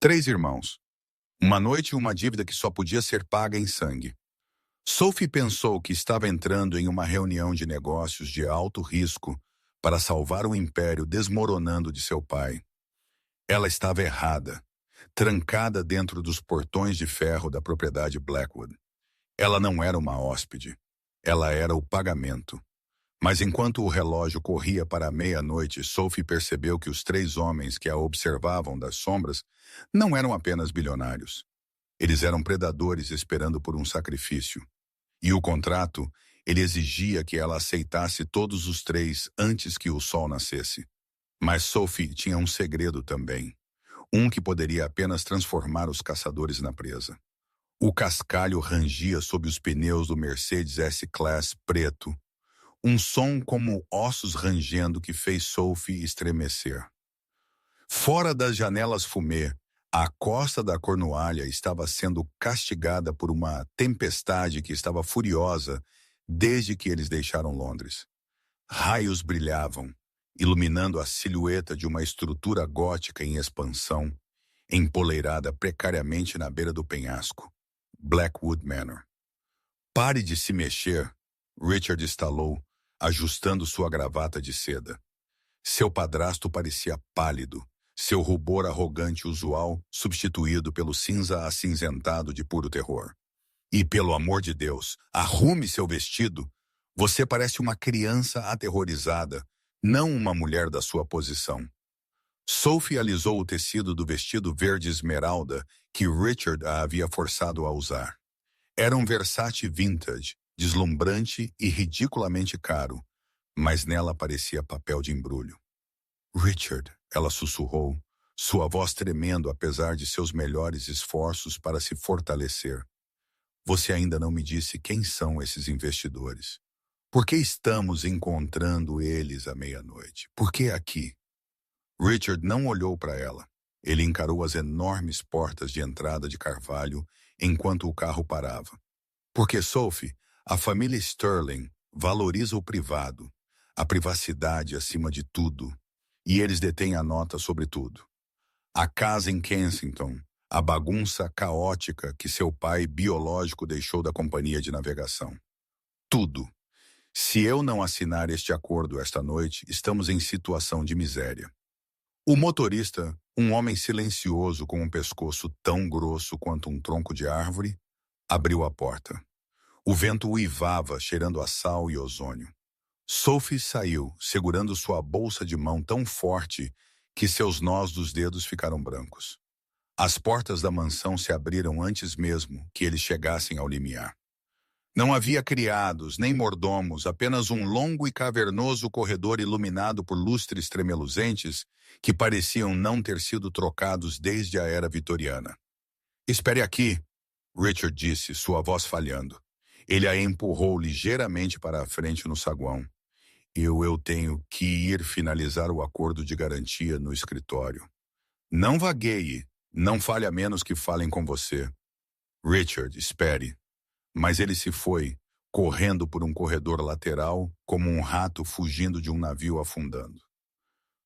Três irmãos. Uma noite e uma dívida que só podia ser paga em sangue. Sophie pensou que estava entrando em uma reunião de negócios de alto risco para salvar o império desmoronando de seu pai. Ela estava errada, trancada dentro dos portões de ferro da propriedade Blackwood. Ela não era uma hóspede. Ela era o pagamento. Mas enquanto o relógio corria para a meia-noite, Sophie percebeu que os três homens que a observavam das sombras não eram apenas bilionários. Eles eram predadores esperando por um sacrifício. E o contrato, ele exigia que ela aceitasse todos os três antes que o sol nascesse. Mas Sophie tinha um segredo também. Um que poderia apenas transformar os caçadores na presa. O cascalho rangia sob os pneus do Mercedes S-Class preto. Um som como ossos rangendo que fez Sophie estremecer. Fora das janelas fumê, a costa da Cornualha estava sendo castigada por uma tempestade que estava furiosa desde que eles deixaram Londres. Raios brilhavam, iluminando a silhueta de uma estrutura gótica em expansão, empoleirada precariamente na beira do penhasco. Blackwood Manor. "Pare de se mexer", Richard estalou, ajustando sua gravata de seda. Seu padrasto parecia pálido, seu rubor arrogante usual substituído pelo cinza acinzentado de puro terror. "E pelo amor de Deus, arrume seu vestido. Você parece uma criança aterrorizada, não uma mulher da sua posição." Sophie alisou o tecido do vestido verde esmeralda que Richard a havia forçado a usar. Era um Versace vintage, deslumbrante e ridiculamente caro, mas nela parecia papel de embrulho. "Richard", ela sussurrou, sua voz tremendo apesar de seus melhores esforços para se fortalecer. "Você ainda não me disse quem são esses investidores. Por que estamos encontrando eles à meia-noite? Por que aqui?" Richard não olhou para ela. Ele encarou as enormes portas de entrada de carvalho enquanto o carro parava. "Porque, Sophie, a família Sterling valoriza o privado, a privacidade acima de tudo, e eles detêm a nota sobre tudo. A casa em Kensington, a bagunça caótica que seu pai biológico deixou da companhia de navegação. Tudo. Se eu não assinar este acordo esta noite, estamos em situação de miséria." O motorista, um homem silencioso com um pescoço tão grosso quanto um tronco de árvore, abriu a porta. O vento uivava, cheirando a sal e ozônio. Sophie saiu, segurando sua bolsa de mão tão forte que seus nós dos dedos ficaram brancos. As portas da mansão se abriram antes mesmo que eles chegassem ao limiar. Não havia criados, nem mordomos, apenas um longo e cavernoso corredor iluminado por lustres tremeluzentes que pareciam não ter sido trocados desde a era vitoriana. "Espere aqui", Richard disse, sua voz falhando. Ele a empurrou ligeiramente para a frente no saguão. Eu tenho que ir finalizar o acordo de garantia no escritório." "Não vagueie. Não fale a menos que falem com você." "Richard, espere." Mas ele se foi, correndo por um corredor lateral, como um rato fugindo de um navio afundando.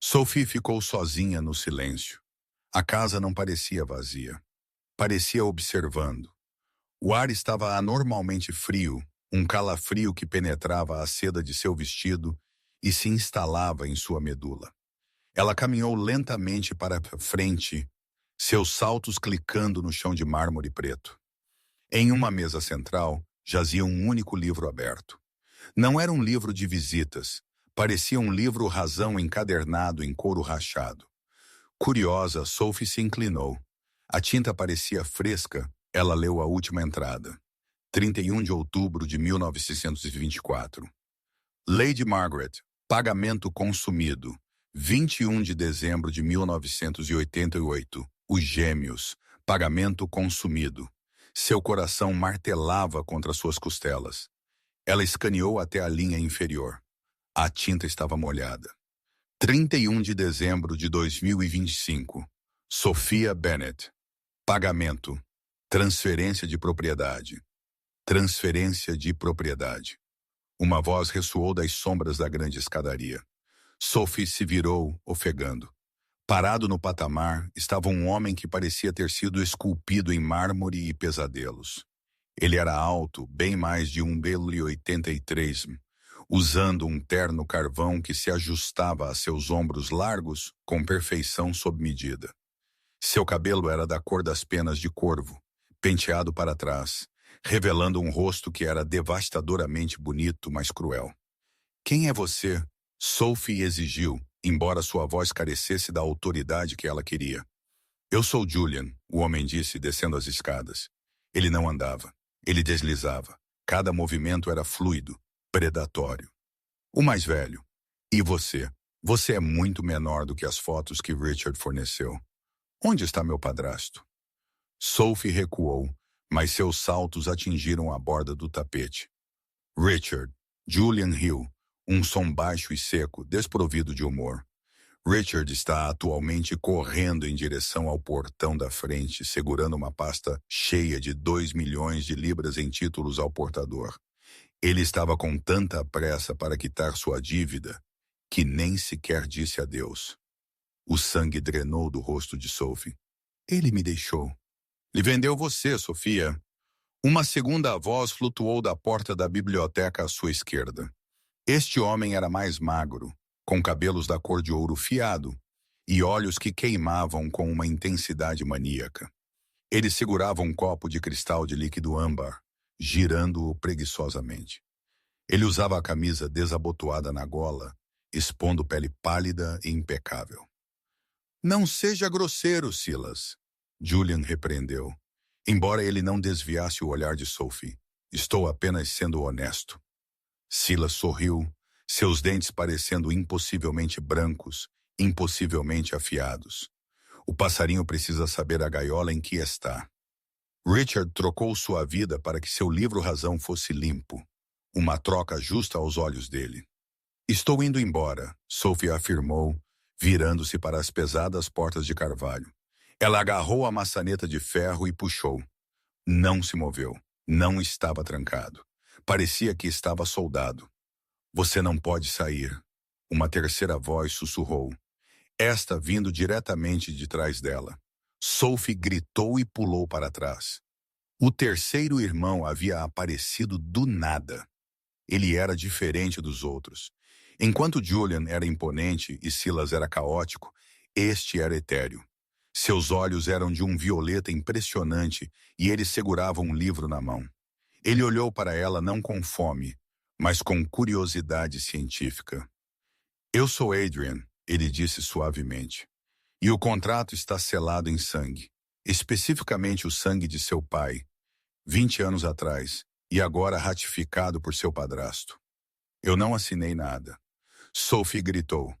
Sophie ficou sozinha no silêncio. A casa não parecia vazia. Parecia observando. O ar estava anormalmente frio, um calafrio que penetrava a seda de seu vestido e se instalava em sua medula. Ela caminhou lentamente para frente, seus saltos clicando no chão de mármore preto. Em uma mesa central, jazia um único livro aberto. Não era um livro de visitas, parecia um livro razão encadernado em couro rachado. Curiosa, Sophie se inclinou. A tinta parecia fresca, ela leu a última entrada. 31 de outubro de 1924. Lady Margaret, pagamento consumido. 21 de dezembro de 1988. Os Gêmeos, pagamento consumido. Seu coração martelava contra suas costelas. Ela escaneou até a linha inferior. A tinta estava molhada. 31 de dezembro de 2025. Sophia Bennet. Pagamento. Transferência de propriedade. Transferência de propriedade. Uma voz ressoou das sombras da grande escadaria. Sophie se virou, ofegando. Parado no patamar estava um homem que parecia ter sido esculpido em mármore e pesadelos. Ele era alto, bem mais de 1,83 m, usando um terno carvão que se ajustava a seus ombros largos com perfeição sob medida. Seu cabelo era da cor das penas de corvo, penteado para trás, revelando um rosto que era devastadoramente bonito, mas cruel. "Quem é você?" Sophie exigiu, embora sua voz carecesse da autoridade que ela queria. "Eu sou Julian", o homem disse, descendo as escadas. Ele não andava. Ele deslizava. Cada movimento era fluido, predatório. "O mais velho. E você? Você é muito menor do que as fotos que Richard forneceu. Onde está meu padrasto?" Sophie recuou, mas seus saltos atingiram a borda do tapete. "Richard." Julian riu, um som baixo e seco, desprovido de humor. "Richard está atualmente correndo em direção ao portão da frente, segurando uma pasta cheia de 2 milhões de libras em títulos ao portador. Ele estava com tanta pressa para quitar sua dívida que nem sequer disse adeus." O sangue drenou do rosto de Sophie. "Ele me deixou." "Lhe vendeu você, Sofia." Uma segunda voz flutuou da porta da biblioteca à sua esquerda. Este homem era mais magro, com cabelos da cor de ouro fiado e olhos que queimavam com uma intensidade maníaca. Ele segurava um copo de cristal de líquido âmbar, girando-o preguiçosamente. Ele usava a camisa desabotoada na gola, expondo pele pálida e impecável. "Não seja grosseiro, Silas." Julian repreendeu, embora ele não desviasse o olhar de Sophie. "Estou apenas sendo honesto." Silas sorriu, seus dentes parecendo impossivelmente brancos, impossivelmente afiados. "O passarinho precisa saber a gaiola em que está." Richard trocou sua vida para que seu livro-razão fosse limpo, uma troca justa aos olhos dele. "Estou indo embora", Sophie afirmou, virando-se para as pesadas portas de carvalho. Ela agarrou a maçaneta de ferro e puxou. Não se moveu. Não estava trancado. Parecia que estava soldado. "Você não pode sair." Uma terceira voz sussurrou, esta vindo diretamente de trás dela. Sophie gritou e pulou para trás. O terceiro irmão havia aparecido do nada. Ele era diferente dos outros. Enquanto Julian era imponente e Silas era caótico, este era etéreo. Seus olhos eram de um violeta impressionante e ele segurava um livro na mão. Ele olhou para ela não com fome, mas com curiosidade científica. "Eu sou Adrian", ele disse suavemente. "E o contrato está selado em sangue, especificamente o sangue de seu pai, 20 anos atrás, e agora ratificado por seu padrasto." "Eu não assinei nada." Sophie gritou.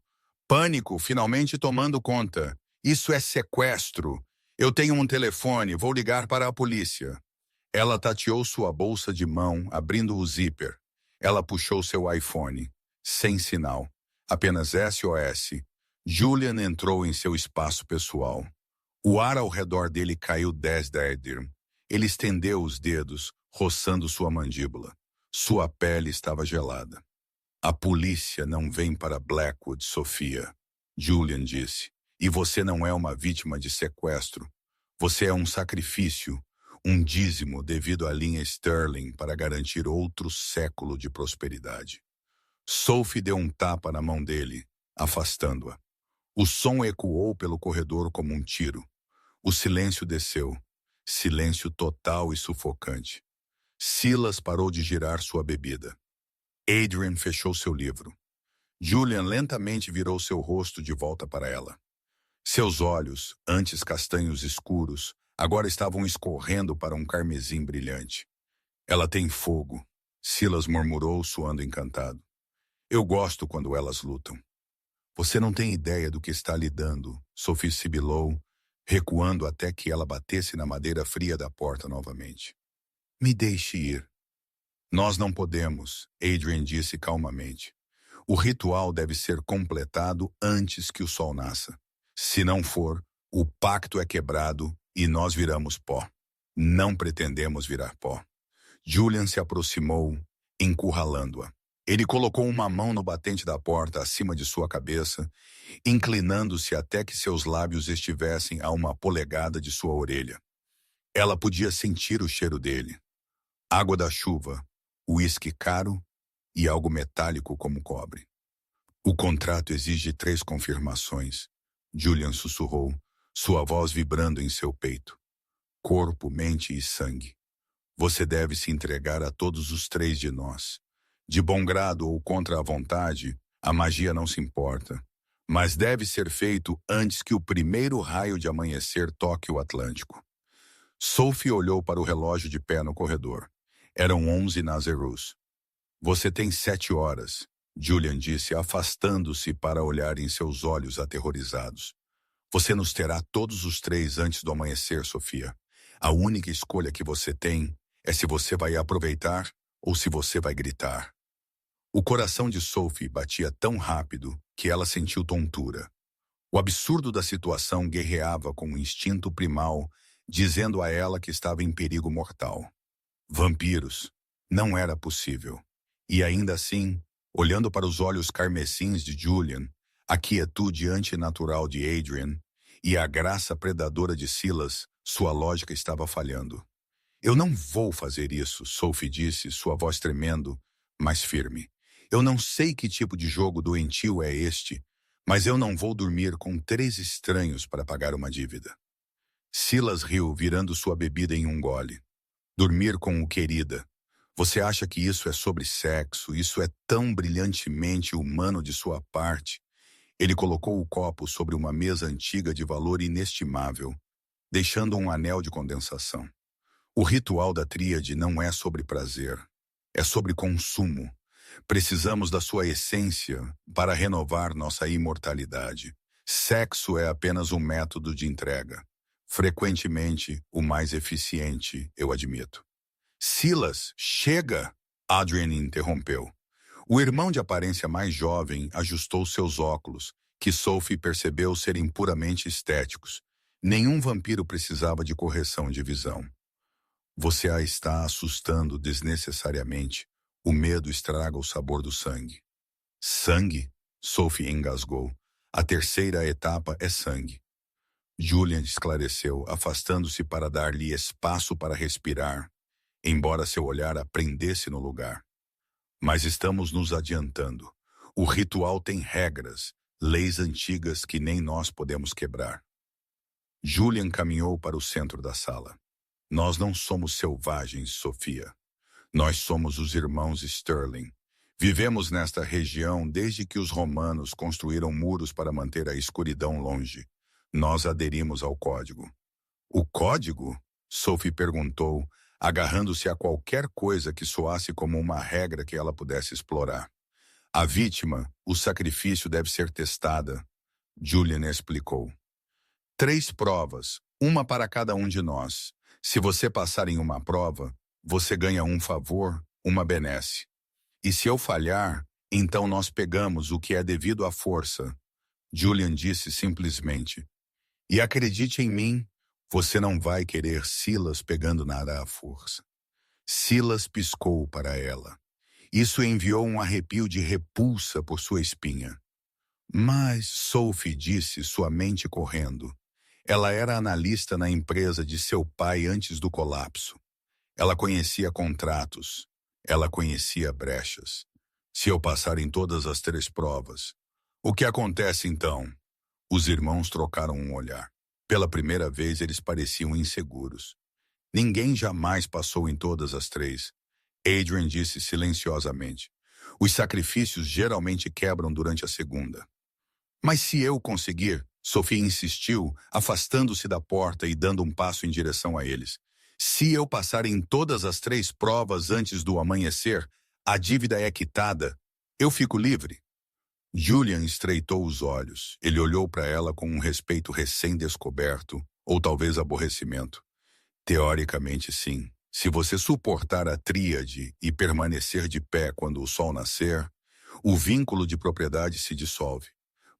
"Pânico finalmente tomando conta. Isso é sequestro. Eu tenho um telefone, vou ligar para a polícia." Ela tateou sua bolsa de mão, abrindo o zíper. Ela puxou seu iPhone. Sem sinal. Apenas SOS. Julian entrou em seu espaço pessoal. O ar ao redor dele caiu 10 dirham. Ele estendeu os dedos, roçando sua mandíbula. Sua pele estava gelada. "A polícia não vem para Blackwood, Sofia", Julian disse. "E você não é uma vítima de sequestro. Você é um sacrifício, um dízimo devido à linha Sterling para garantir outro século de prosperidade." Sophie deu um tapa na mão dele, afastando-a. O som ecoou pelo corredor como um tiro. O silêncio desceu. Silêncio total e sufocante. Silas parou de girar sua bebida. Adrian fechou seu livro. Julian lentamente virou seu rosto de volta para ela. Seus olhos, antes castanhos escuros, agora estavam escorrendo para um carmesim brilhante. "Ela tem fogo", Silas murmurou, suando encantado. "Eu gosto quando elas lutam." "Você não tem ideia do que está lhe dando", Sophie sibilou, recuando até que ela batesse na madeira fria da porta novamente. "Me deixe ir." "Nós não podemos", Adrian disse calmamente. "O ritual deve ser completado antes que o sol nasça. Se não for, o pacto é quebrado e nós viramos pó. Não pretendemos virar pó." Julian se aproximou, encurralando-a. Ele colocou uma mão no batente da porta acima de sua cabeça, inclinando-se até que seus lábios estivessem a uma polegada de sua orelha. Ela podia sentir o cheiro dele. Água da chuva, uísque caro e algo metálico como cobre. O contrato exige 3 confirmações, Julian sussurrou, sua voz vibrando em seu peito. Corpo, mente e sangue. Você deve se entregar a todos os 3 de nós. De bom grado ou contra a vontade, a magia não se importa. Mas deve ser feito antes que o primeiro raio de amanhecer toque o Atlântico. Sophie olhou para o relógio de pé no corredor. Eram 11 Nazerus. Você tem 7 horas, Julian disse, afastando-se para olhar em seus olhos aterrorizados. Você nos terá todos os 3 antes do amanhecer, Sofia. A única escolha que você tem é se você vai aproveitar ou se você vai gritar. O coração de Sophie batia tão rápido que ela sentiu tontura. O absurdo da situação guerreava com o instinto primal, dizendo a ela que estava em perigo mortal. Vampiros. Não era possível. E ainda assim, olhando para os olhos carmesins de Julian, a quietude antinatural de Adrian e a graça predadora de Silas, sua lógica estava falhando. Eu não vou fazer isso, Sophie disse, sua voz tremendo, mas firme. Eu não sei que tipo de jogo doentio é este, mas eu não vou dormir com 3 estranhos para pagar uma dívida. Silas riu, virando sua bebida em um gole. Dormir com o querida. Você acha que isso é sobre sexo? Isso é tão brilhantemente humano de sua parte. Ele colocou o copo sobre uma mesa antiga de valor inestimável, deixando um anel de condensação. O ritual da tríade não é sobre prazer, é sobre consumo. Precisamos da sua essência para renovar nossa imortalidade. Sexo é apenas um método de entrega. Frequentemente, o mais eficiente, eu admito. Silas, chega! Adrian interrompeu. O irmão de aparência mais jovem ajustou seus óculos, que Sophie percebeu serem puramente estéticos. Nenhum vampiro precisava de correção de visão. Você a está assustando desnecessariamente. O medo estraga o sabor do sangue. Sangue? Sophie engasgou. A terceira etapa é sangue. Julian esclareceu, afastando-se para dar-lhe espaço para respirar, embora seu olhar aprendesse no lugar. Mas estamos nos adiantando. O ritual tem regras, leis antigas que nem nós podemos quebrar. Julian caminhou para o centro da sala. Nós não somos selvagens, Sofia. Nós somos os irmãos Sterling. Vivemos nesta região desde que os romanos construíram muros para manter a escuridão longe. Nós aderimos ao código. O código? Sophie perguntou, agarrando-se a qualquer coisa que soasse como uma regra que ela pudesse explorar. A vítima, o sacrifício deve ser testada, Julian explicou. 3 provas, uma para cada um de nós. Se você passar em uma prova, você ganha um favor, uma benesse. E se eu falhar, então nós pegamos o que é devido à força, Julian disse simplesmente. E acredite em mim, você não vai querer Silas pegando nada à força. Silas piscou para ela. Isso enviou um arrepio de repulsa por sua espinha. Mas, Sophie disse, sua mente correndo. Ela era analista na empresa de seu pai antes do colapso. Ela conhecia contratos. Ela conhecia brechas. Se eu passar em todas as 3 provas, o que acontece então? Os irmãos trocaram um olhar. Pela primeira vez eles pareciam inseguros. Ninguém jamais passou em todas as 3. Adrian disse silenciosamente. Os sacrifícios geralmente quebram durante a segunda. Mas se eu conseguir, Sophie insistiu, afastando-se da porta e dando um passo em direção a eles. Se eu passar em todas as 3 provas antes do amanhecer, a dívida é quitada. Eu fico livre. Julian estreitou os olhos. Ele olhou para ela com um respeito recém-descoberto, ou talvez aborrecimento. Teoricamente, sim. Se você suportar a tríade e permanecer de pé quando o sol nascer, o vínculo de propriedade se dissolve.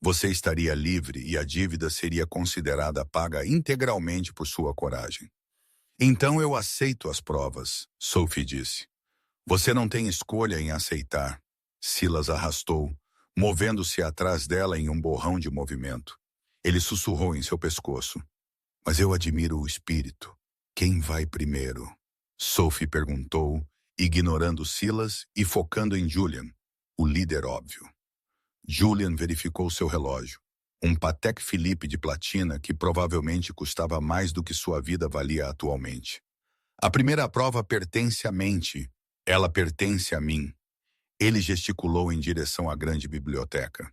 Você estaria livre e a dívida seria considerada paga integralmente por sua coragem. Então eu aceito as provas, Sophie disse. Você não tem escolha em aceitar. Silas arrastou, movendo-se atrás dela em um borrão de movimento. Ele sussurrou em seu pescoço. Mas eu admiro o espírito. Quem vai primeiro? Sophie perguntou, ignorando Silas e focando em Julian, o líder óbvio. Julian verificou seu relógio. Um Patek Philippe de platina que provavelmente custava mais do que sua vida valia atualmente. A primeira prova pertence à mente. Ela pertence a mim. Ele gesticulou em direção à grande biblioteca.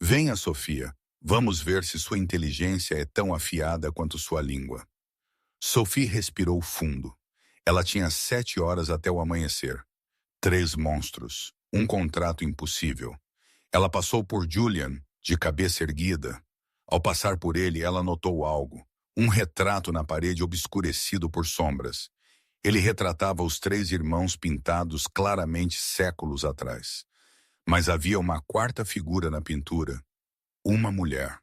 Venha, Sofia. Vamos ver se sua inteligência é tão afiada quanto sua língua. Sophie respirou fundo. Ela tinha 7 horas até o amanhecer. 3 monstros. Um contrato impossível. Ela passou por Julian, de cabeça erguida. Ao passar por ele, ela notou algo. Um retrato na parede obscurecido por sombras. Ele retratava os 3 irmãos pintados claramente séculos atrás. Mas havia uma quarta figura na pintura. Uma mulher.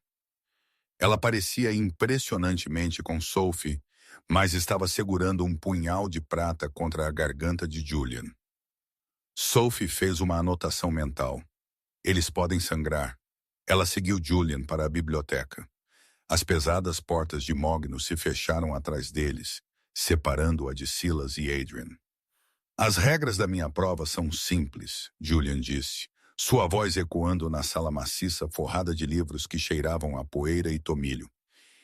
Ela parecia impressionantemente com Sophie, mas estava segurando um punhal de prata contra a garganta de Julian. Sophie fez uma anotação mental. Eles podem sangrar. Ela seguiu Julian para a biblioteca. As pesadas portas de mogno se fecharam atrás deles, separando-a de Silas e Adrian. As regras da minha prova são simples, Julian disse, sua voz ecoando na sala maciça forrada de livros que cheiravam a poeira e tomilho.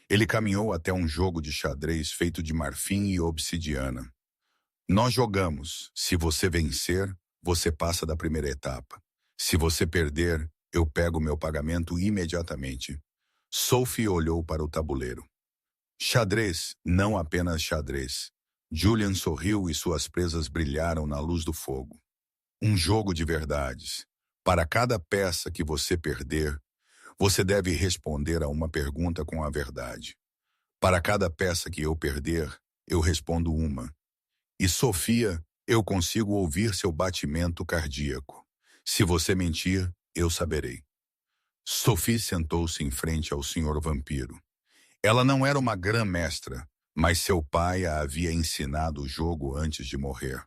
Ele caminhou até um jogo de xadrez feito de marfim e obsidiana. Nós jogamos. Se você vencer, você passa da primeira etapa. Se você perder, eu pego meu pagamento imediatamente. Sophie olhou para o tabuleiro. Xadrez, não apenas xadrez. Julian sorriu e suas presas brilharam na luz do fogo. Um jogo de verdades. Para cada peça que você perder, você deve responder a uma pergunta com a verdade. Para cada peça que eu perder, eu respondo uma. E Sofia, eu consigo ouvir seu batimento cardíaco. Se você mentir, eu saberei. Sophie sentou-se em frente ao Sr. Vampiro. Ela não era uma grã-mestra, mas seu pai a havia ensinado o jogo antes de morrer.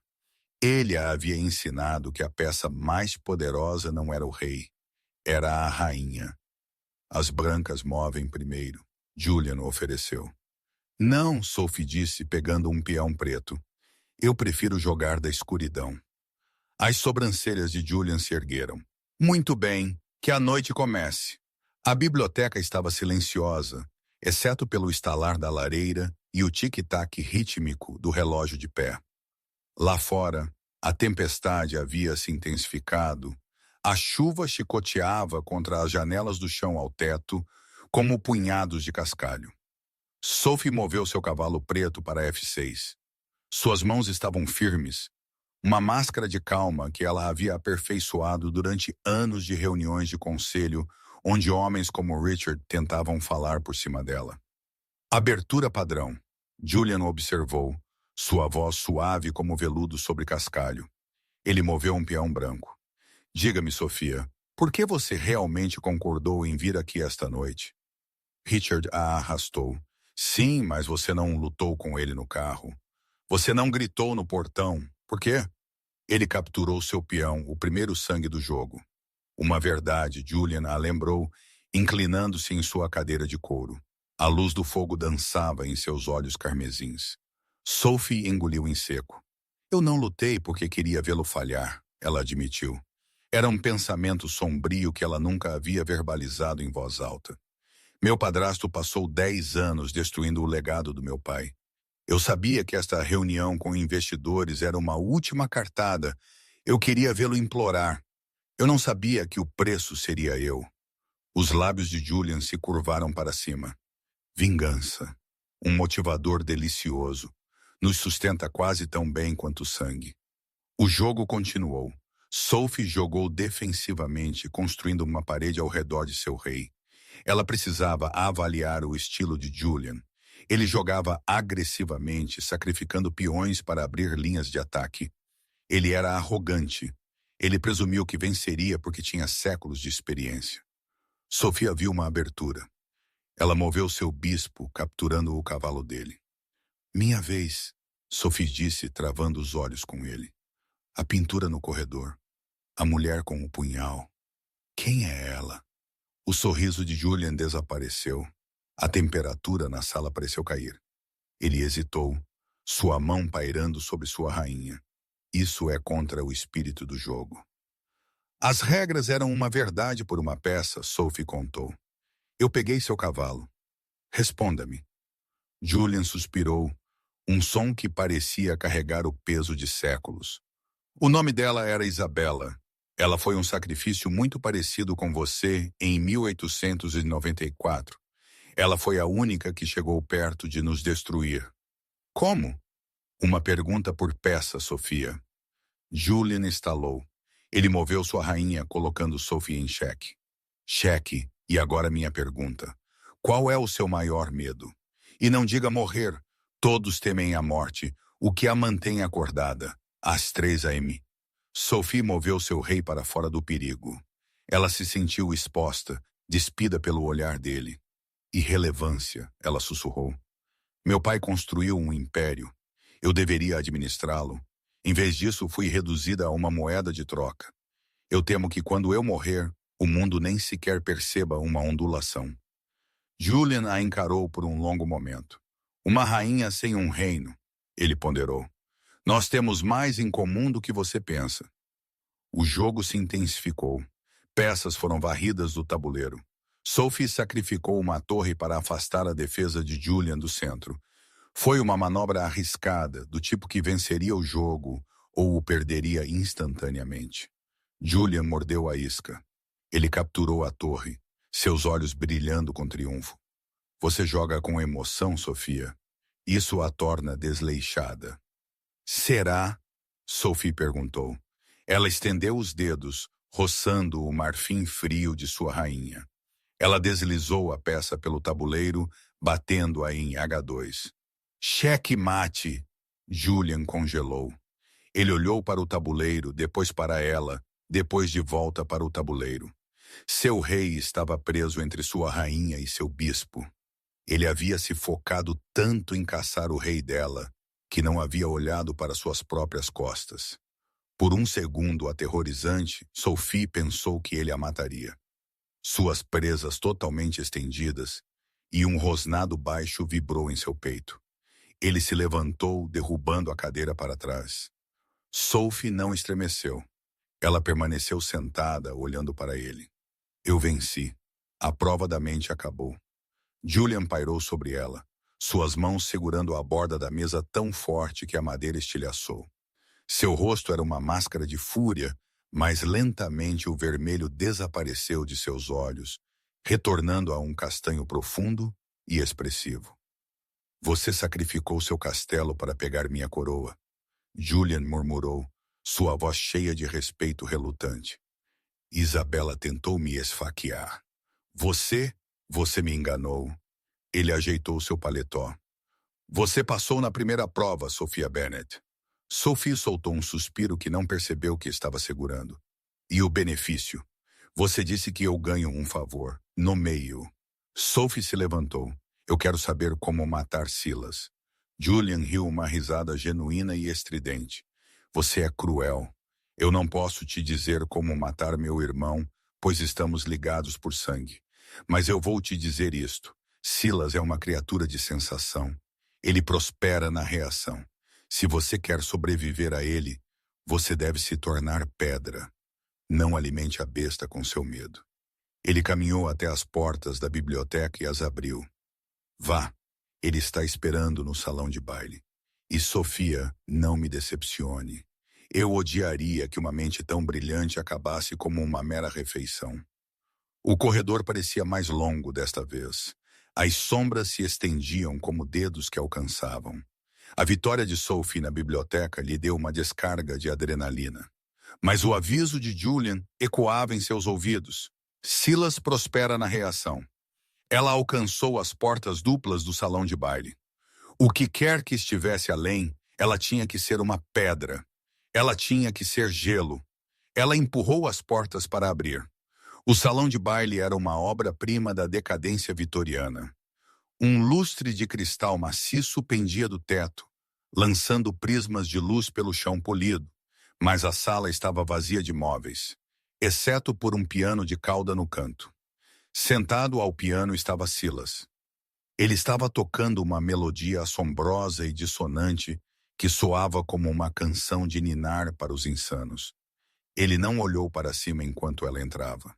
Ele a havia ensinado que a peça mais poderosa não era o rei, era a rainha. As brancas movem primeiro, Julian ofereceu. Não, Sophie disse, pegando um peão preto. Eu prefiro jogar da escuridão. As sobrancelhas de Julian se ergueram. Muito bem, que a noite comece. A biblioteca estava silenciosa, exceto pelo estalar da lareira e o tic-tac rítmico do relógio de pé. Lá fora, a tempestade havia se intensificado. A chuva chicoteava contra as janelas do chão ao teto, como punhados de cascalho. Sophie moveu seu cavalo preto para F6. Suas mãos estavam firmes, uma máscara de calma que ela havia aperfeiçoado durante anos de reuniões de conselho, onde homens como Richard tentavam falar por cima dela. Abertura padrão, Julian observou, sua voz suave como veludo sobre cascalho. Ele moveu um peão branco. Diga-me, Sofia, por que você realmente concordou em vir aqui esta noite? Richard a arrastou. Sim, mas você não lutou com ele no carro. Você não gritou no portão. Por quê? Ele capturou seu peão, o primeiro sangue do jogo. Uma verdade, Julian a lembrou, inclinando-se em sua cadeira de couro. A luz do fogo dançava em seus olhos carmesins. Sophie engoliu em seco. Eu não lutei porque queria vê-lo falhar, ela admitiu. Era um pensamento sombrio que ela nunca havia verbalizado em voz alta. Meu padrasto passou 10 anos destruindo o legado do meu pai. Eu sabia que esta reunião com investidores era uma última cartada. Eu queria vê-lo implorar. Eu não sabia que o preço seria eu. Os lábios de Julian se curvaram para cima. Vingança. Um motivador delicioso. Nos sustenta quase tão bem quanto o sangue. O jogo continuou. Sophie jogou defensivamente, construindo uma parede ao redor de seu rei. Ela precisava avaliar o estilo de Julian. Ele jogava agressivamente, sacrificando peões para abrir linhas de ataque. Ele era arrogante. Ele presumiu que venceria porque tinha séculos de experiência. Sofia viu uma abertura. Ela moveu seu bispo, capturando o cavalo dele. Minha vez, Sophie disse, travando os olhos com ele. A pintura no corredor. A mulher com o punhal. Quem é ela? O sorriso de Julian desapareceu. A temperatura na sala pareceu cair. Ele hesitou, sua mão pairando sobre sua rainha. Isso é contra o espírito do jogo. As regras eram uma verdade por uma peça, Sophie contou. Eu peguei seu cavalo. Responda-me. Julian suspirou, um som que parecia carregar o peso de séculos. O nome dela era Isabela. Ela foi um sacrifício muito parecido com você em 1894. Ela foi a única que chegou perto de nos destruir. Como? Uma pergunta por peça, Sofia. Julian estalou. Ele moveu sua rainha, colocando Sophie em xeque. Xeque, e agora minha pergunta. Qual é o seu maior medo? E não diga morrer. Todos temem a morte, o que a mantém acordada. Às 3 a.m. Sophie moveu seu rei para fora do perigo. Ela se sentiu exposta, despida pelo olhar dele. Irrelevância, ela sussurrou. Meu pai construiu um império. Eu deveria administrá-lo. Em vez disso, fui reduzida a uma moeda de troca. Eu temo que quando eu morrer, o mundo nem sequer perceba uma ondulação. Julian a encarou por um longo momento. Uma rainha sem um reino, ele ponderou. Nós temos mais em comum do que você pensa. O jogo se intensificou. Peças foram varridas do tabuleiro. Sophie sacrificou uma torre para afastar a defesa de Julian do centro. Foi uma manobra arriscada, do tipo que venceria o jogo ou o perderia instantaneamente. Julian mordeu a isca. Ele capturou a torre, seus olhos brilhando com triunfo. Você joga com emoção, Sofia. Isso a torna desleixada. Será? Sophie perguntou. Ela estendeu os dedos, roçando o marfim frio de sua rainha. Ela deslizou a peça pelo tabuleiro, batendo-a em H2. Cheque mate! Julian congelou. Ele olhou para o tabuleiro, depois para ela, depois de volta para o tabuleiro. Seu rei estava preso entre sua rainha e seu bispo. Ele havia se focado tanto em caçar o rei dela, que não havia olhado para suas próprias costas. Por um segundo aterrorizante, Sophie pensou que ele a mataria. Suas presas totalmente estendidas, e um rosnado baixo vibrou em seu peito. Ele se levantou, derrubando a cadeira para trás. Sophie não estremeceu. Ela permaneceu sentada, olhando para ele. Eu venci. A prova da mente acabou. Julian pairou sobre ela, suas mãos segurando a borda da mesa tão forte que a madeira estilhaçou. Seu rosto era uma máscara de fúria, mas lentamente o vermelho desapareceu de seus olhos, retornando a um castanho profundo e expressivo. Você sacrificou seu castelo para pegar minha coroa. Julian murmurou, sua voz cheia de respeito relutante. Isabela tentou me esfaquear. Você me enganou. Ele ajeitou seu paletó. Você passou na primeira prova, Sophia Bennet. Sophie soltou um suspiro que não percebeu que estava segurando. E o benefício? Você disse que eu ganho um favor. Nomeie-o. Sophie se levantou. Eu quero saber como matar Silas. Julian riu uma risada genuína e estridente. Você é cruel. Eu não posso te dizer como matar meu irmão, pois estamos ligados por sangue. Mas eu vou te dizer isto. Silas é uma criatura de sensação. Ele prospera na reação. Se você quer sobreviver a ele, você deve se tornar pedra. Não alimente a besta com seu medo. Ele caminhou até as portas da biblioteca e as abriu. Vá, ele está esperando no salão de baile. E Sofia, não me decepcione. Eu odiaria que uma mente tão brilhante acabasse como uma mera refeição. O corredor parecia mais longo desta vez. As sombras se estendiam como dedos que alcançavam. A vitória de Sophie na biblioteca lhe deu uma descarga de adrenalina. Mas o aviso de Julian ecoava em seus ouvidos. Silas prospera na reação. Ela alcançou as portas duplas do salão de baile. O que quer que estivesse além, ela tinha que ser uma pedra. Ela tinha que ser gelo. Ela empurrou as portas para abrir. O salão de baile era uma obra-prima da decadência vitoriana. Um lustre de cristal maciço pendia do teto, lançando prismas de luz pelo chão polido, mas a sala estava vazia de móveis, exceto por um piano de cauda no canto. Sentado ao piano estava Silas. Ele estava tocando uma melodia assombrosa e dissonante que soava como uma canção de ninar para os insanos. Ele não olhou para cima enquanto ela entrava.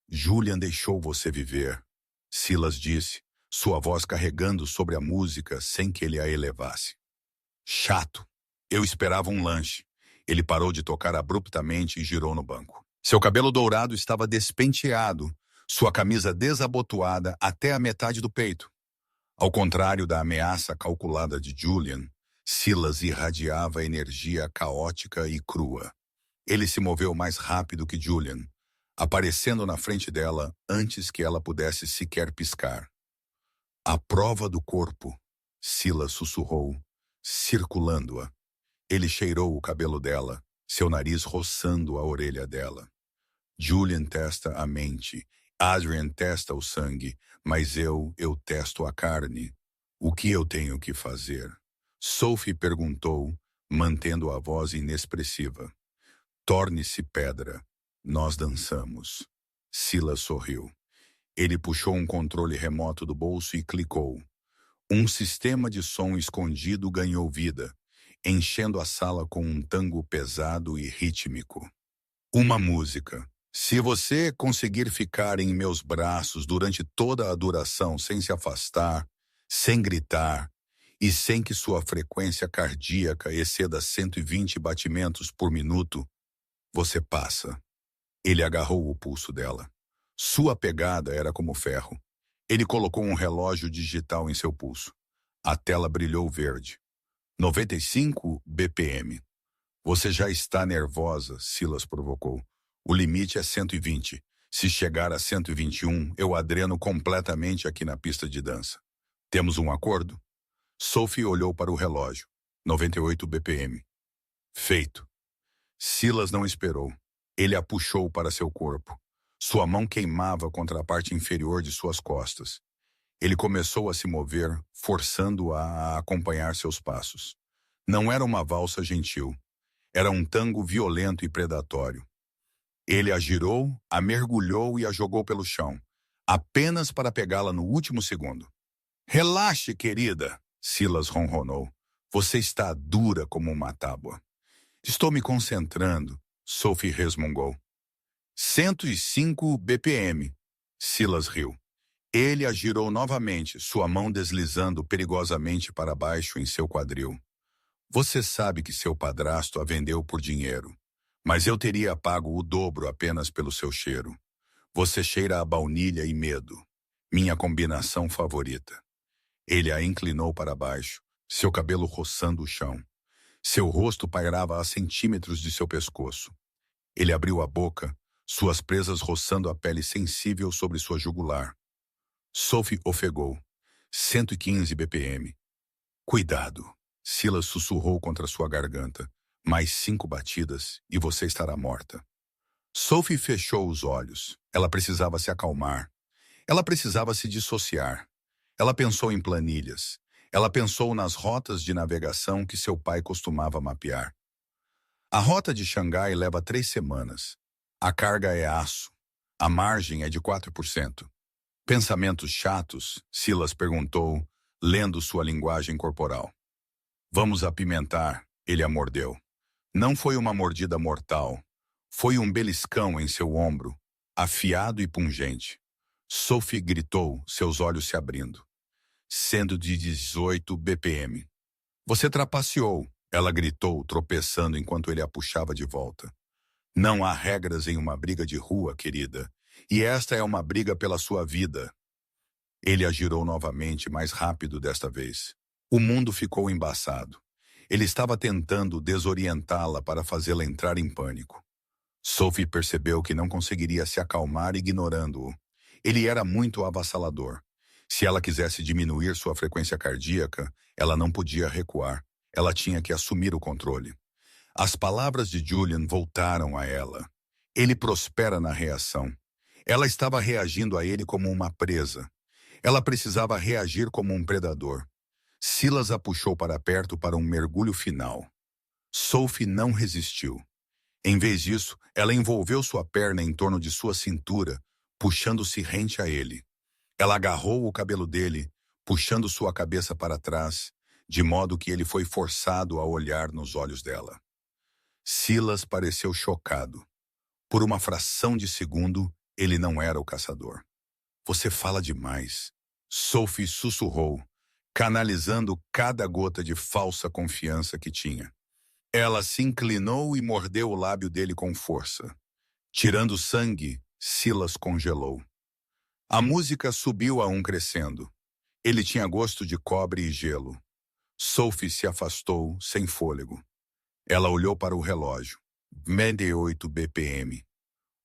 Julian deixou você viver, Silas disse, sua voz carregando sobre a música sem que ele a elevasse. Chato. Eu esperava um lanche. Ele parou de tocar abruptamente e girou no banco. Seu cabelo dourado estava despenteado, sua camisa desabotoada até a metade do peito. Ao contrário da ameaça calculada de Julian, Silas irradiava energia caótica e crua. Ele se moveu mais rápido que Julian, aparecendo na frente dela antes que ela pudesse sequer piscar. A prova do corpo, Silas sussurrou, circulando-a. Ele cheirou o cabelo dela, seu nariz roçando a orelha dela. Julian testa a mente, Adrian testa o sangue, mas eu testo a carne. O que eu tenho que fazer? Sophie perguntou, mantendo a voz inexpressiva. Torne-se pedra. Nós dançamos. Silas sorriu. Ele puxou um controle remoto do bolso e clicou. Um sistema de som escondido ganhou vida, enchendo a sala com um tango pesado e rítmico. Uma música. Se você conseguir ficar em meus braços durante toda a duração sem se afastar, sem gritar e sem que sua frequência cardíaca exceda 120 batimentos por minuto, você passa. Ele agarrou o pulso dela. Sua pegada era como ferro. Ele colocou um relógio digital em seu pulso. A tela brilhou verde. 95 BPM. Você já está nervosa, Silas provocou. O limite é 120. Se chegar a 121, eu adreno completamente aqui na pista de dança. Temos um acordo? Sophie olhou para o relógio. 98 BPM. Feito. Silas não esperou. Ele a puxou para seu corpo. Sua mão queimava contra a parte inferior de suas costas. Ele começou a se mover, forçando-a a acompanhar seus passos. Não era uma valsa gentil. Era um tango violento e predatório. Ele a girou, a mergulhou e a jogou pelo chão, apenas para pegá-la no último segundo. Relaxe, querida, Silas ronronou. Você está dura como uma tábua. Estou me concentrando, Sophie resmungou. 105 BPM. Silas riu. Ele a girou novamente, sua mão deslizando perigosamente para baixo em seu quadril. Você sabe que seu padrasto a vendeu por dinheiro, mas eu teria pago o dobro apenas pelo seu cheiro. Você cheira a baunilha e medo, minha combinação favorita. Ele a inclinou para baixo, seu cabelo roçando o chão. Seu rosto pairava a centímetros de seu pescoço. Ele abriu a boca, suas presas roçando a pele sensível sobre sua jugular. Sophie ofegou. 115 BPM. Cuidado, Silas sussurrou contra sua garganta. Mais 5 batidas e você estará morta. Sophie fechou os olhos. Ela precisava se acalmar. Ela precisava se dissociar. Ela pensou em planilhas. Ela pensou nas rotas de navegação que seu pai costumava mapear. A rota de Xangai leva 3 semanas. A carga é aço. A margem é de 4%. Pensamentos chatos? Silas perguntou, lendo sua linguagem corporal. Vamos apimentar, ele a mordeu. Não foi uma mordida mortal. Foi um beliscão em seu ombro, afiado e pungente. Sophie gritou, seus olhos se abrindo. Sendo de 18 BPM. Você trapaceou, ela gritou, tropeçando enquanto ele a puxava de volta. Não há regras em uma briga de rua, querida. E esta é uma briga pela sua vida. Ele a girou novamente, mais rápido desta vez. O mundo ficou embaçado. Ele estava tentando desorientá-la para fazê-la entrar em pânico. Sophie percebeu que não conseguiria se acalmar ignorando-o. Ele era muito avassalador. Se ela quisesse diminuir sua frequência cardíaca, ela não podia recuar. Ela tinha que assumir o controle. As palavras de Julian voltaram a ela. Ele prospera na reação. Ela estava reagindo a ele como uma presa. Ela precisava reagir como um predador. Silas a puxou para perto para um mergulho final. Sophie não resistiu. Em vez disso, ela envolveu sua perna em torno de sua cintura, puxando-se rente a ele. Ela agarrou o cabelo dele, puxando sua cabeça para trás, de modo que ele foi forçado a olhar nos olhos dela. Silas pareceu chocado. Por uma fração de segundo, ele não era o caçador. Você fala demais. Sophie sussurrou, canalizando cada gota de falsa confiança que tinha. Ela se inclinou e mordeu o lábio dele com força. Tirando sangue, Silas congelou. A música subiu a um crescendo. Ele tinha gosto de cobre e gelo. Sophie se afastou, sem fôlego. Ela olhou para o relógio. 28 BPM.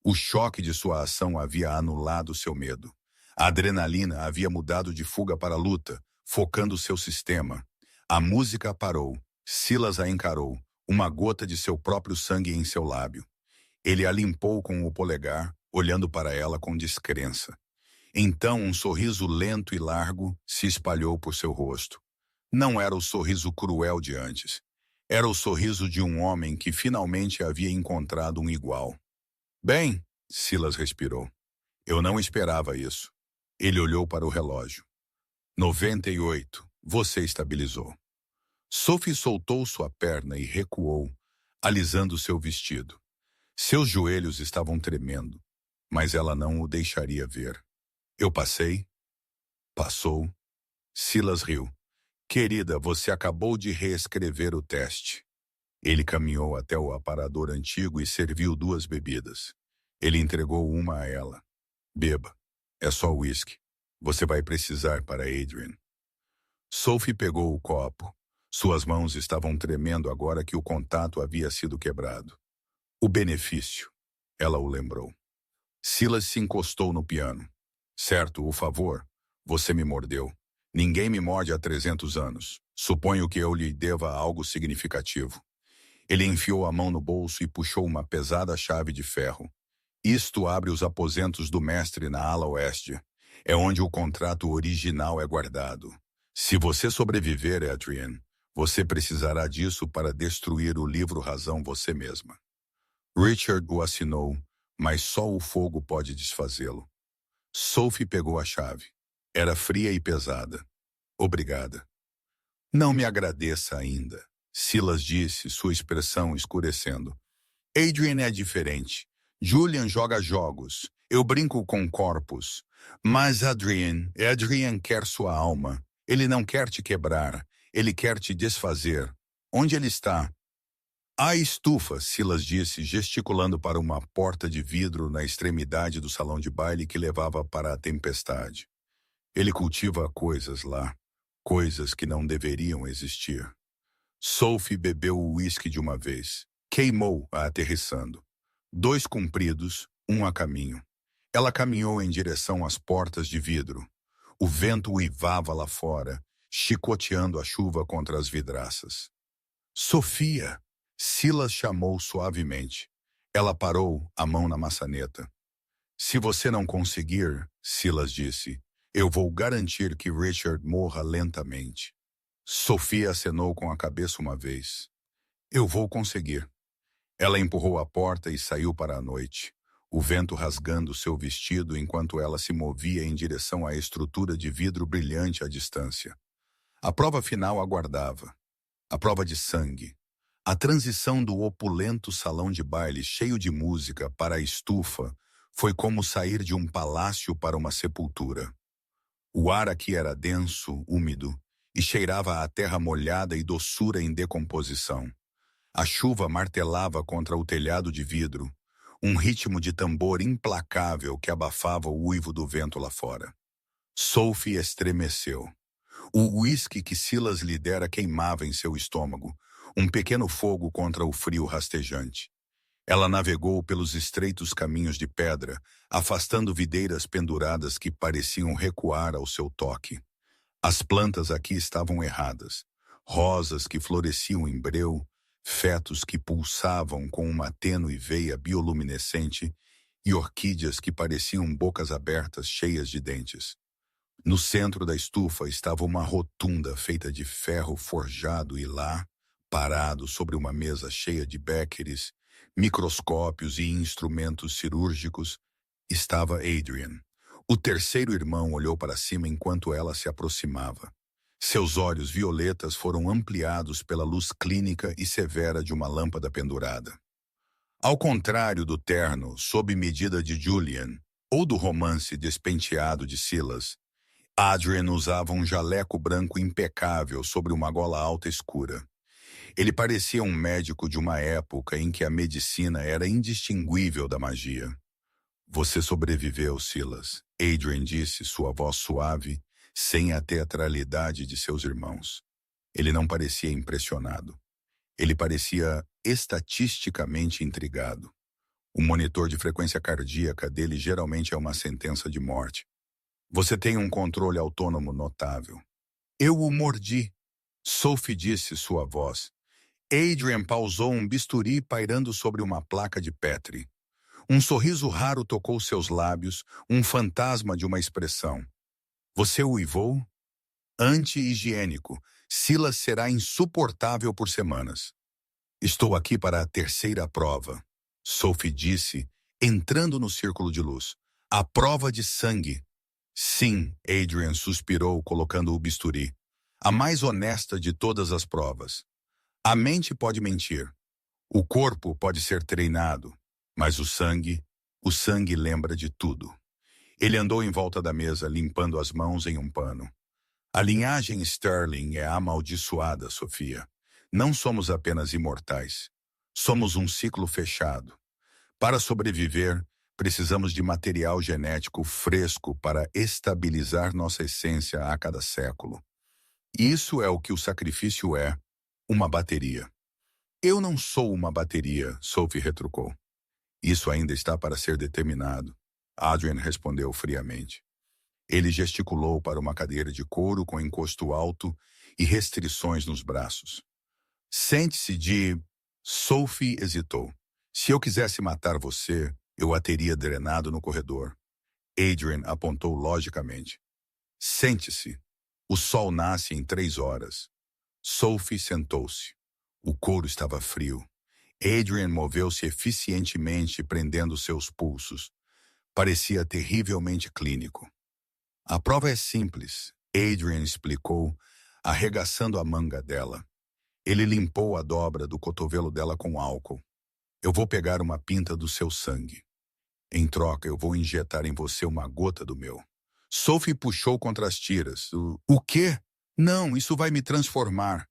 O choque de sua ação havia anulado seu medo. A adrenalina havia mudado de fuga para luta, focando seu sistema. A música parou. Silas a encarou, uma gota de seu próprio sangue em seu lábio. Ele a limpou com o polegar, olhando para ela com descrença. Então um sorriso lento e largo se espalhou por seu rosto. Não era o sorriso cruel de antes. Era o sorriso de um homem que finalmente havia encontrado um igual. Bem, Silas respirou. Eu não esperava isso. Ele olhou para o relógio. 98. Você estabilizou. Sophie soltou sua perna e recuou, alisando seu vestido. Seus joelhos estavam tremendo, mas ela não o deixaria ver. Eu passei? Passou. Silas riu. Querida, você acabou de reescrever o teste. Ele caminhou até o aparador antigo e serviu 2 bebidas. Ele entregou uma a ela. Beba. É só uísque. Você vai precisar para Adrian. Sophie pegou o copo. Suas mãos estavam tremendo agora que o contato havia sido quebrado. O benefício. Ela o lembrou. Silas se encostou no piano. Certo, o favor. Você me mordeu. Ninguém me morde há 300 anos. Suponho que eu lhe deva algo significativo. Ele enfiou a mão no bolso e puxou uma pesada chave de ferro. Isto abre os aposentos do mestre na ala oeste. É onde o contrato original é guardado. Se você sobreviver, Adrian, você precisará disso para destruir o livro Razão você mesma. Richard o assinou, mas só o fogo pode desfazê-lo. Sophie pegou a chave. Era fria e pesada. Obrigada. Não me agradeça ainda, Silas disse, sua expressão escurecendo. Adrian é diferente. Julian joga jogos. Eu brinco com corpos. Mas Adrian quer sua alma. Ele não quer te quebrar. Ele quer te desfazer. Onde ele está? A estufa, Silas disse, gesticulando para uma porta de vidro na extremidade do salão de baile que levava para a tempestade. Ele cultiva coisas lá, coisas que não deveriam existir. Sophie bebeu o uísque de uma vez. Queimou a aterrissando. 2 compridos, 1 a caminho. Ela caminhou em direção às portas de vidro. O vento uivava lá fora, chicoteando a chuva contra as vidraças. Sofia! Silas chamou suavemente. Ela parou, a mão na maçaneta. Se você não conseguir, Silas disse, eu vou garantir que Richard morra lentamente. Sofia acenou com a cabeça uma vez. Eu vou conseguir. Ela empurrou a porta e saiu para a noite, o vento rasgando seu vestido enquanto ela se movia em direção à estrutura de vidro brilhante à distância. A prova final aguardava. A prova de sangue. A transição do opulento salão de baile cheio de música para a estufa foi como sair de um palácio para uma sepultura. O ar aqui era denso, úmido, e cheirava a terra molhada e doçura em decomposição. A chuva martelava contra o telhado de vidro, um ritmo de tambor implacável que abafava o uivo do vento lá fora. Sophie estremeceu. O uísque que Silas lhe dera queimava em seu estômago, um pequeno fogo contra o frio rastejante. Ela navegou pelos estreitos caminhos de pedra, afastando videiras penduradas que pareciam recuar ao seu toque. As plantas aqui estavam erradas. Rosas que floresciam em breu, fetos que pulsavam com uma tênue veia bioluminescente e orquídeas que pareciam bocas abertas cheias de dentes. No centro da estufa estava uma rotunda feita de ferro forjado e lá, Parado sobre uma mesa cheia de béqueres, microscópios e instrumentos cirúrgicos, estava Adrian. O terceiro irmão olhou para cima enquanto ela se aproximava. Seus olhos violetas foram ampliados pela luz clínica e severa de uma lâmpada pendurada. Ao contrário do terno sob medida de Julian, ou do romance despenteado de Silas, Adrian usava um jaleco branco impecável sobre uma gola alta escura. Ele parecia um médico de uma época em que a medicina era indistinguível da magia. Você sobreviveu, Silas, Adrian disse, sua voz suave, sem a teatralidade de seus irmãos. Ele não parecia impressionado. Ele parecia estatisticamente intrigado. O monitor de frequência cardíaca dele geralmente é uma sentença de morte. Você tem um controle autônomo notável. Eu o mordi, Sophie disse, sua voz. Adrian pausou um bisturi pairando sobre uma placa de Petri. Um sorriso raro tocou seus lábios, um fantasma de uma expressão. Você uivou? Anti-higiênico. Silas será insuportável por semanas. Estou aqui para a terceira prova, Sophie disse, entrando no círculo de luz. A prova de sangue. Sim, Adrian suspirou, colocando o bisturi. A mais honesta de todas as provas. A mente pode mentir. O corpo pode ser treinado. Mas o sangue lembra de tudo. Ele andou em volta da mesa, limpando as mãos em um pano. A linhagem Sterling é amaldiçoada, Sofia. Não somos apenas imortais. Somos um ciclo fechado. Para sobreviver, precisamos de material genético fresco para estabilizar nossa essência a cada século. Isso é o que o sacrifício é, uma bateria. Eu não sou uma bateria, Sophie retrucou. Isso ainda está para ser determinado, Adrian respondeu friamente. Ele gesticulou para uma cadeira de couro com encosto alto e restrições nos braços. Sente-se de... Sophie hesitou. Se eu quisesse matar você, eu a teria drenado no corredor. Adrian apontou logicamente. Sente-se. O sol nasce em 3 horas. Sophie sentou-se. O couro estava frio. Adrian moveu-se eficientemente, prendendo seus pulsos. Parecia terrivelmente clínico. A prova é simples, Adrian explicou, arregaçando a manga dela. Ele limpou a dobra do cotovelo dela com álcool. Eu vou pegar uma pinta do seu sangue. Em troca, eu vou injetar em você uma gota do meu. Sophie puxou contra as tiras. O quê? Não, isso vai me transformar.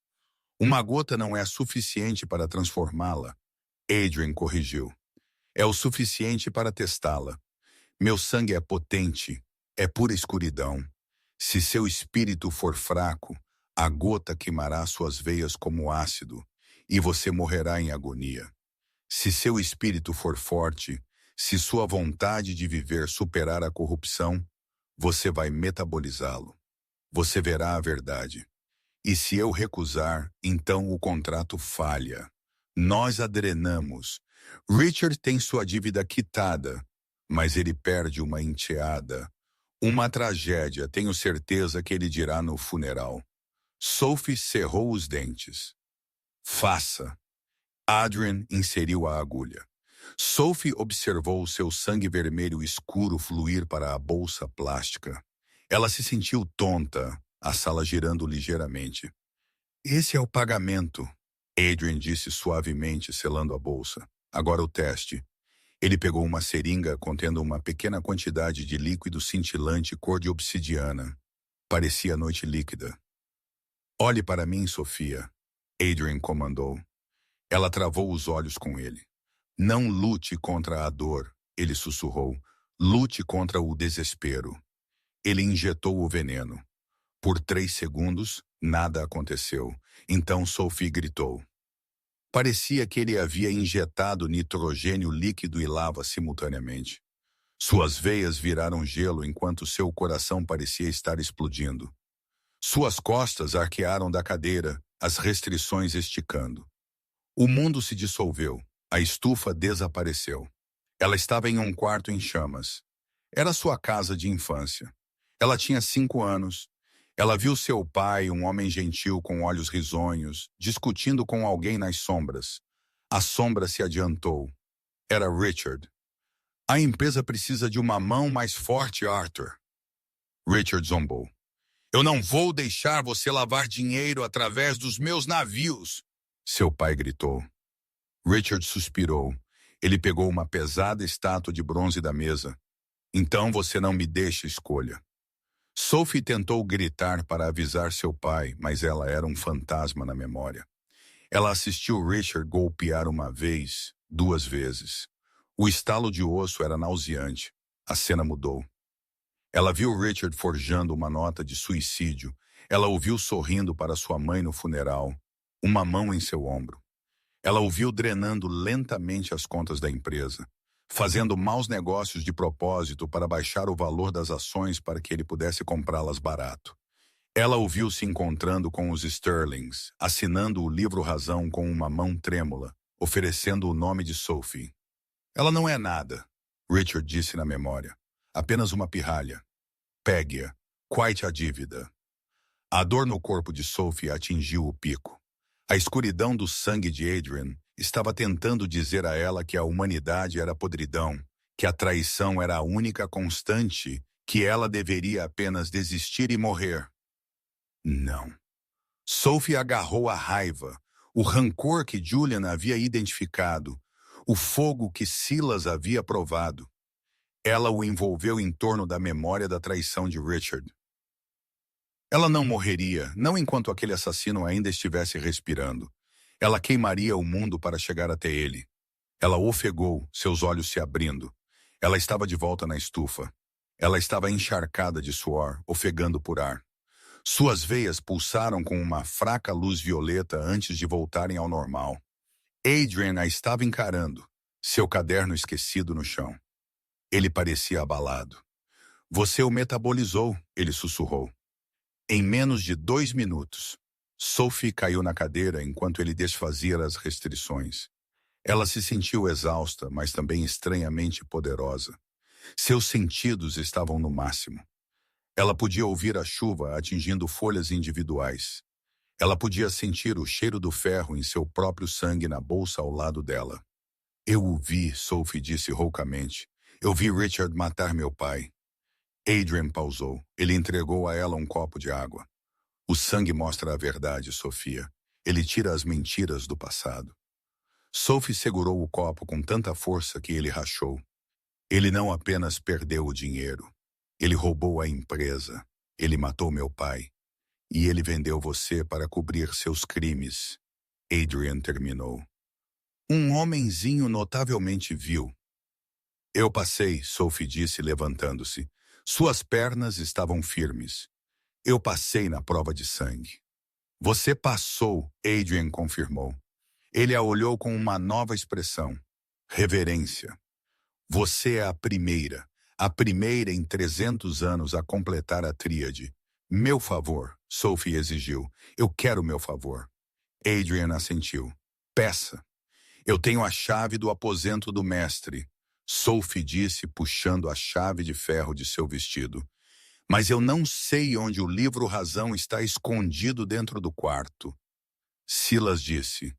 Uma gota não é suficiente para transformá-la. Adrian corrigiu. É o suficiente para testá-la. Meu sangue é potente, é pura escuridão. Se seu espírito for fraco, a gota queimará suas veias como ácido, e você morrerá em agonia. Se seu espírito for forte, se sua vontade de viver superar a corrupção, você vai metabolizá-lo. Você verá a verdade. E se eu recusar, então o contrato falha. Nós a drenamos. Richard tem sua dívida quitada, mas ele perde uma enteada. Uma tragédia, tenho certeza que ele dirá no funeral. Sophie cerrou os dentes. Faça. Adrian inseriu a agulha. Sophie observou seu sangue vermelho escuro fluir para a bolsa plástica. Ela se sentiu tonta, a sala girando ligeiramente. Esse é o pagamento, Adrian disse suavemente, selando a bolsa. Agora o teste. Ele pegou uma seringa contendo uma pequena quantidade de líquido cintilante cor de obsidiana. Parecia noite líquida. Olhe para mim, Sofia, Adrian comandou. Ela travou os olhos com ele. Não lute contra a dor, ele sussurrou. Lute contra o desespero. Ele injetou o veneno. Por 3 segundos, nada aconteceu. Então Sophie gritou. Parecia que ele havia injetado nitrogênio líquido e lava simultaneamente. Suas veias viraram gelo enquanto seu coração parecia estar explodindo. Suas costas arquearam da cadeira, as restrições esticando. O mundo se dissolveu. A estufa desapareceu. Ela estava em um quarto em chamas. Era sua casa de infância. Ela tinha 5 anos. Ela viu seu pai, um homem gentil com olhos risonhos, discutindo com alguém nas sombras. A sombra se adiantou. Era Richard. A empresa precisa de uma mão mais forte, Arthur. Richard zombou. Eu não vou deixar você lavar dinheiro através dos meus navios, seu pai gritou. Richard suspirou. Ele pegou uma pesada estátua de bronze da mesa. Então você não me deixa escolha. Sophie tentou gritar para avisar seu pai, mas ela era um fantasma na memória. Ela assistiu Richard golpear uma vez, 2 vezes. O estalo de osso era nauseante. A cena mudou. Ela viu Richard forjando uma nota de suicídio. Ela o viu sorrindo para sua mãe no funeral, uma mão em seu ombro. Ela o viu drenando lentamente as contas da empresa, fazendo maus negócios de propósito para baixar o valor das ações para que ele pudesse comprá-las barato. Ela o viu se encontrando com os Sterlings, assinando o livro Razão com uma mão trêmula, oferecendo o nome de Sophie. Ela não é nada, Richard disse na memória. Apenas uma pirralha. Pegue-a. Quite a dívida. A dor no corpo de Sophie atingiu o pico. A escuridão do sangue de Adrian estava tentando dizer a ela que a humanidade era podridão, que a traição era a única constante, que ela deveria apenas desistir e morrer. Não. Sophie agarrou a raiva, o rancor que Julian havia identificado, o fogo que Silas havia provado. Ela o envolveu em torno da memória da traição de Richard. Ela não morreria, não enquanto aquele assassino ainda estivesse respirando. Ela queimaria o mundo para chegar até ele. Ela ofegou, seus olhos se abrindo. Ela estava de volta na estufa. Ela estava encharcada de suor, ofegando por ar. Suas veias pulsaram com uma fraca luz violeta antes de voltarem ao normal. Adrian a estava encarando, seu caderno esquecido no chão. Ele parecia abalado. Você o metabolizou, ele sussurrou. Em menos de 2 minutos, Sophie caiu na cadeira enquanto ele desfazia as restrições. Ela se sentiu exausta, mas também estranhamente poderosa. Seus sentidos estavam no máximo. Ela podia ouvir a chuva atingindo folhas individuais. Ela podia sentir o cheiro do ferro em seu próprio sangue na bolsa ao lado dela. Eu o vi, Sophie disse roucamente. Eu vi Richard matar meu pai. Adrian pausou. Ele entregou a ela um copo de água. O sangue mostra a verdade, Sofia. Ele tira as mentiras do passado. Sophie segurou o copo com tanta força que ele rachou. Ele não apenas perdeu o dinheiro. Ele roubou a empresa. Ele matou meu pai. E ele vendeu você para cobrir seus crimes. Adrian terminou. Um homenzinho notavelmente vil. Eu passei, Sophie disse levantando-se. Suas pernas estavam firmes. Eu passei na prova de sangue. Você passou, Adrian confirmou. Ele a olhou com uma nova expressão. Reverência. Você é a primeira em 300 anos a completar a tríade. Meu favor, Sophie exigiu. Eu quero meu favor. Adrian assentiu. Peça. Eu tenho a chave do aposento do mestre, Sophie disse, puxando a chave de ferro de seu vestido. Mas eu não sei onde o livro Razão está escondido dentro do quarto. Silas disse.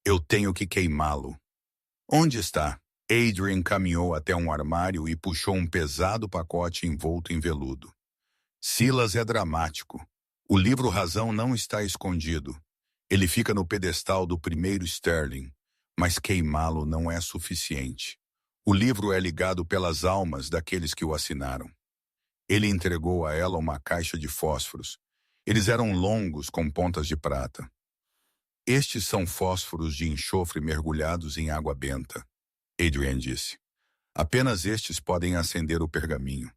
Eu tenho que queimá-lo. Onde está? Adrian caminhou até um armário e puxou um pesado pacote envolto em veludo. Silas é dramático. O livro Razão não está escondido. Ele fica no pedestal do primeiro Sterling, mas queimá-lo não é suficiente. O livro é ligado pelas almas daqueles que o assinaram. Ele entregou a ela uma caixa de fósforos. Eles eram longos com pontas de prata. Estes são fósforos de enxofre mergulhados em água benta, Adrian disse. Apenas estes podem acender o pergaminho.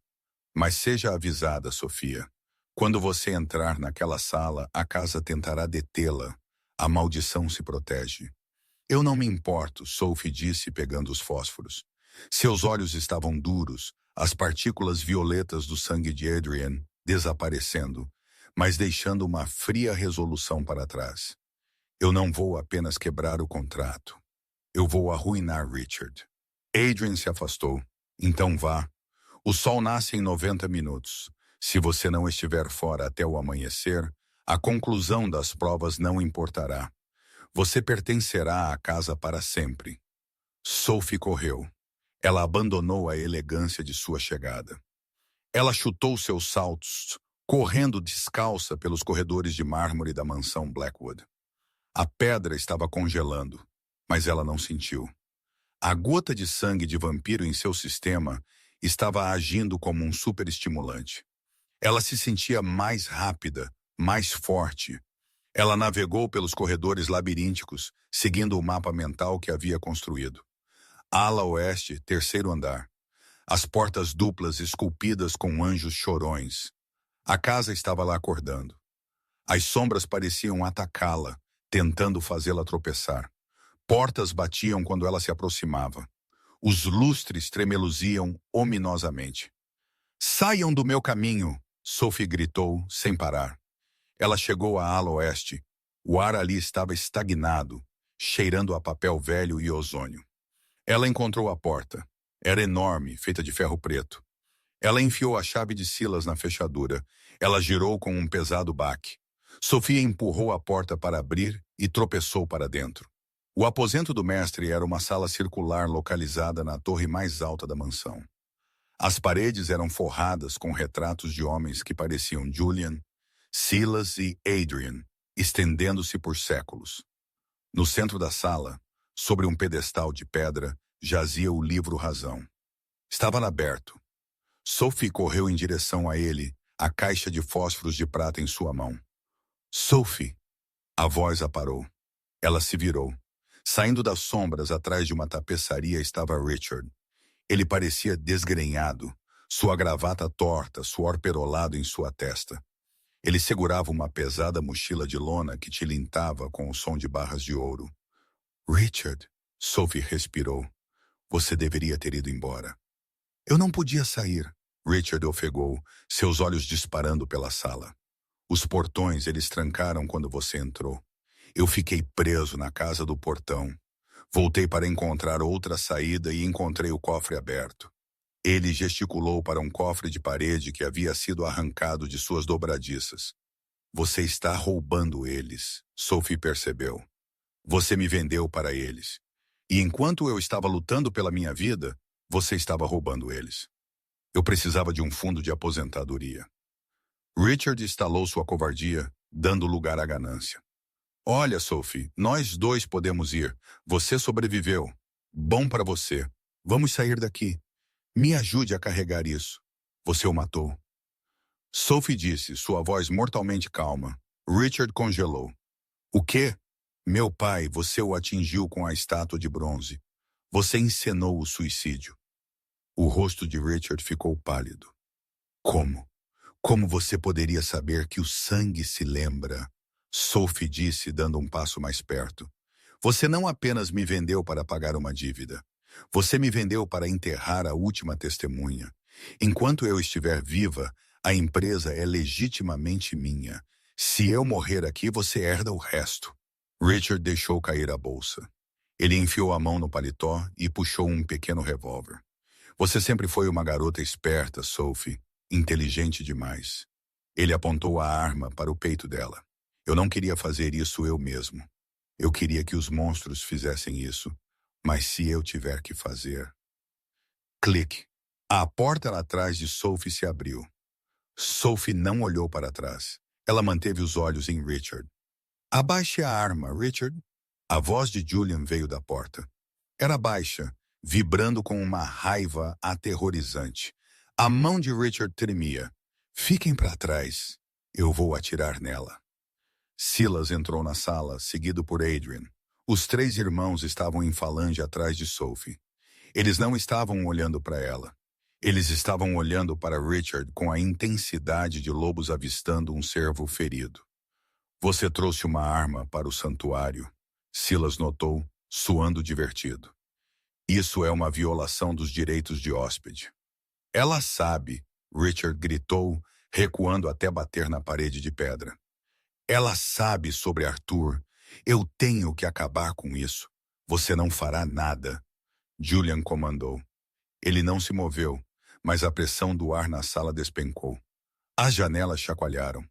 Mas seja avisada, Sofia. Quando você entrar naquela sala, a casa tentará detê-la. A maldição se protege. Eu não me importo, Sophie disse pegando os fósforos. Seus olhos estavam duros, as partículas violetas do sangue de Adrian desaparecendo, mas deixando uma fria resolução para trás. Eu não vou apenas quebrar o contrato. Eu vou arruinar Richard. Adrian se afastou. Então vá. O sol nasce em 90 minutos. Se você não estiver fora até o amanhecer, a conclusão das provas não importará. Você pertencerá à casa para sempre. Sophie correu. Ela abandonou a elegância de sua chegada. Ela chutou seus saltos, correndo descalça pelos corredores de mármore da mansão Blackwood. A pedra estava congelando, mas ela não sentiu. A gota de sangue de vampiro em seu sistema estava agindo como um superestimulante. Ela se sentia mais rápida, mais forte. Ela navegou pelos corredores labirínticos, seguindo o mapa mental que havia construído. Ala oeste, terceiro andar. As portas duplas esculpidas com anjos chorões. A casa estava lá acordando. As sombras pareciam atacá-la, tentando fazê-la tropeçar. Portas batiam quando ela se aproximava. Os lustres tremeluziam ominosamente. "Saiam do meu caminho!" Sophie gritou, sem parar. Ela chegou à ala oeste. O ar ali estava estagnado, cheirando a papel velho e ozônio. Ela encontrou a porta. Era enorme, feita de ferro preto. Ela enfiou a chave de Silas na fechadura. Ela girou com um pesado baque. Sophia empurrou a porta para abrir e tropeçou para dentro. O aposento do mestre era uma sala circular localizada na torre mais alta da mansão. As paredes eram forradas com retratos de homens que pareciam Julian, Silas e Adrian, estendendo-se por séculos. No centro da sala, sobre um pedestal de pedra, jazia o livro Razão. Estava aberto. Sophie correu em direção a ele, a caixa de fósforos de prata em sua mão. "Sophie!" A voz a parou. Ela se virou. Saindo das sombras atrás de uma tapeçaria estava Richard. Ele parecia desgrenhado, sua gravata torta, suor perolado em sua testa. Ele segurava uma pesada mochila de lona que tilintava com o som de barras de ouro. "Richard", Sophie respirou. "Você deveria ter ido embora." "Eu não podia sair", Richard ofegou, seus olhos disparando pela sala. "Os portões eles trancaram quando você entrou. Eu fiquei preso na casa do portão. Voltei para encontrar outra saída e encontrei o cofre aberto." Ele gesticulou para um cofre de parede que havia sido arrancado de suas dobradiças. "Você está roubando eles", Sophie percebeu. "Você me vendeu para eles. E enquanto eu estava lutando pela minha vida, você estava roubando eles. Eu precisava de um fundo de aposentadoria." Richard estalou sua covardia, dando lugar à ganância. "Olha, Sophie, nós dois podemos ir. Você sobreviveu. Bom para você. Vamos sair daqui. Me ajude a carregar isso. Você o matou." Sophie disse, sua voz mortalmente calma. Richard congelou. "O quê?" "Meu pai, você o atingiu com a estátua de bronze. Você encenou o suicídio." O rosto de Richard ficou pálido. "Como? Como você poderia saber que o sangue se lembra?" Sophie disse, dando um passo mais perto. "Você não apenas me vendeu para pagar uma dívida. Você me vendeu para enterrar a última testemunha. Enquanto eu estiver viva, a empresa é legitimamente minha. Se eu morrer aqui, você herda o resto." Richard deixou cair a bolsa. Ele enfiou a mão no paletó e puxou um pequeno revólver. "Você sempre foi uma garota esperta, Sophie. Inteligente demais." Ele apontou a arma para o peito dela. "Eu não queria fazer isso eu mesmo. Eu queria que os monstros fizessem isso. Mas se eu tiver que fazer..." Clique. A porta atrás de Sophie se abriu. Sophie não olhou para trás. Ela manteve os olhos em Richard. "Abaixe a arma, Richard." A voz de Julian veio da porta. Era baixa, vibrando com uma raiva aterrorizante. A mão de Richard tremia. "Fiquem para trás. Eu vou atirar nela." Silas entrou na sala, seguido por Adrian. Os três irmãos estavam em falange atrás de Sophie. Eles não estavam olhando para ela. Eles estavam olhando para Richard com a intensidade de lobos avistando um cervo ferido. "Você trouxe uma arma para o santuário", Silas notou, suando divertido. "Isso é uma violação dos direitos de hóspede." "Ela sabe", Richard gritou, recuando até bater na parede de pedra. "Ela sabe sobre Arthur. Eu tenho que acabar com isso. Você não fará nada." Julian comandou. Ele não se moveu, mas a pressão do ar na sala despencou. As janelas chacoalharam.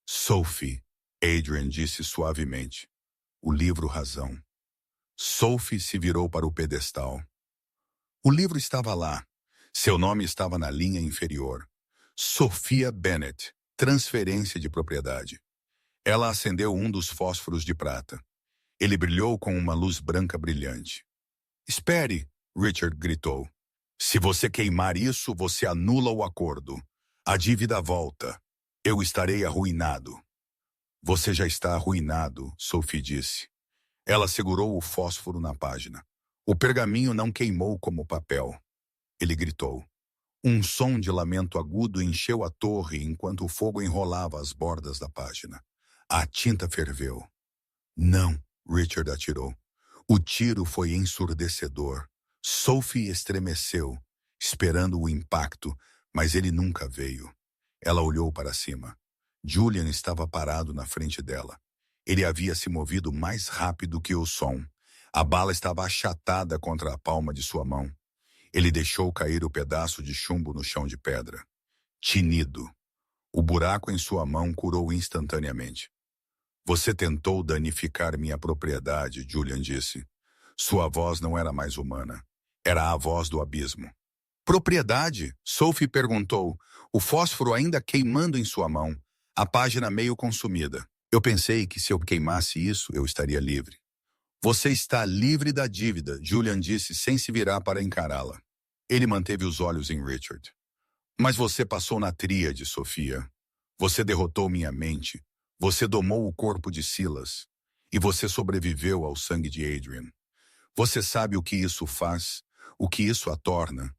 Sophie, Adrian disse suavemente. O livro Razão. Sophie se virou para o pedestal. O livro estava lá. Seu nome estava na linha inferior. Sophia Bennet, transferência de propriedade. Ela acendeu um dos fósforos de prata. Ele brilhou com uma luz branca brilhante. Espere, Richard gritou. Se você queimar isso, você anula o acordo. A dívida volta. Eu estarei arruinado. Você já está arruinado, Sophie disse. Ela segurou o fósforo na página. O pergaminho não queimou como papel. Ele gritou. Um som de lamento agudo encheu a torre enquanto o fogo enrolava as bordas da página. A tinta ferveu. Não, Richard atirou. O tiro foi ensurdecedor. Sophie estremeceu, esperando o impacto, mas ele nunca veio. Ela olhou para cima. Julian estava parado na frente dela. Ele havia se movido mais rápido que o som. A bala estava achatada contra a palma de sua mão. Ele deixou cair o pedaço de chumbo no chão de pedra. Tinido. O buraco em sua mão curou instantaneamente. Você tentou danificar minha propriedade, Julian disse. Sua voz não era mais humana. Era a voz do abismo. Propriedade? Sophie perguntou, o fósforo ainda queimando em sua mão, a página meio consumida. Eu pensei que se eu queimasse isso, eu estaria livre. Você está livre da dívida, Julian disse sem se virar para encará-la. Ele manteve os olhos em Richard. Mas você passou na tríade, Sofia. Você derrotou minha mente. Você domou o corpo de Silas. E você sobreviveu ao sangue de Adrian. Você sabe o que isso faz? O que isso a torna?